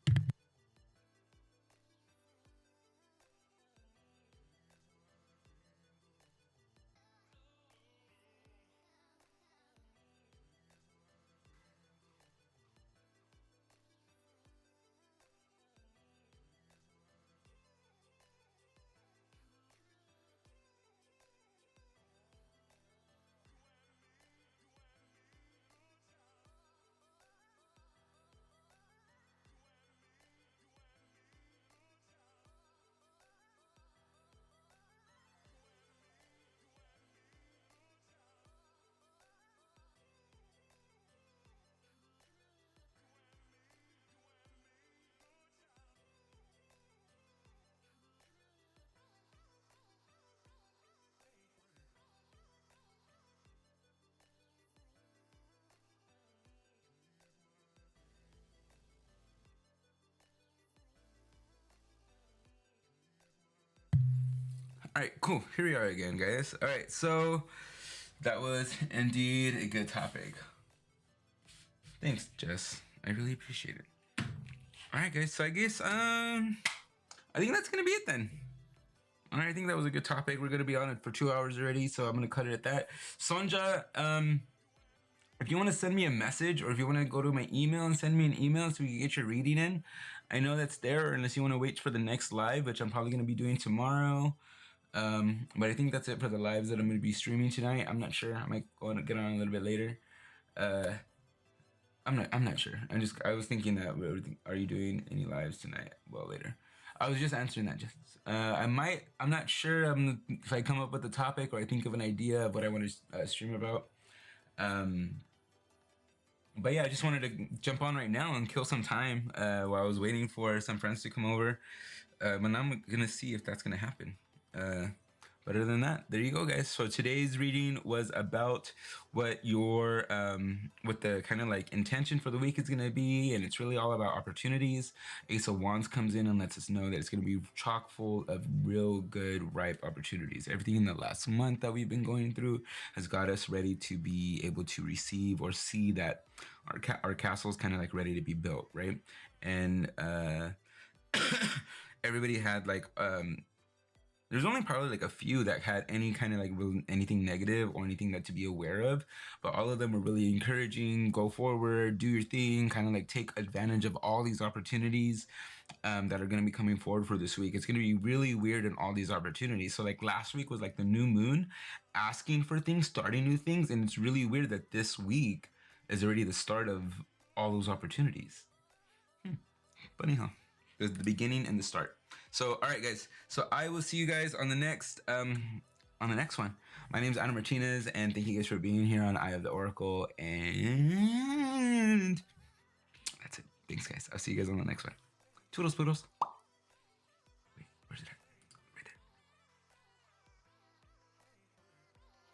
All right, cool. Here we are again, guys. All right, so that was indeed a good topic. Thanks, Jess. I really appreciate it. All right, guys. So I guess I think that's gonna be it then. All right, I think that was a good topic. We're gonna be on it for 2 hours already, so I'm gonna cut it at that. Sonja, if you want to send me a message, or if you want to go to my email and send me an email so we can get your reading in, I know that's there. Unless you want to wait for the next live, which I'm probably gonna be doing tomorrow. But I think that's it for the lives that I'm going to be streaming tonight. I'm not sure. I might go and get on a little bit later. I'm not sure. I was thinking that, are you doing any lives tonight? Well, later. I was just answering that. I'm not sure if I come up with a topic or I think of an idea of what I want to stream about. But yeah, I just wanted to jump on right now and kill some time while I was waiting for some friends to come over. And I'm going to see if that's going to happen. But other than that, there you go, guys. So today's reading was about what your what the kind of like intention for the week is going to be, and it's really all about opportunities. Ace of Wands comes in and lets us know that it's going to be chock full of real good, ripe opportunities. Everything in the last month that we've been going through has got us ready to be able to receive or see that our castle is kind of like ready to be built, right? And everybody had like there's only probably like a few that had any kind of like anything negative or anything that to be aware of, but all of them were really encouraging. Go forward, do your thing, kind of like take advantage of all these opportunities that are going to be coming forward for this week. It's going to be really weird in all these opportunities. So like last week was like the new moon, asking for things, starting new things, and it's really weird that this week is already the start of all those opportunities. But anyhow, there's the beginning and the start. So, all right, guys. So I will see you guys on the next one. My name's Ana Martinez, and thank you guys for being here on Eye of the Oracle. And that's it. Thanks, guys. I'll see you guys on the next one. Toodles, poodles.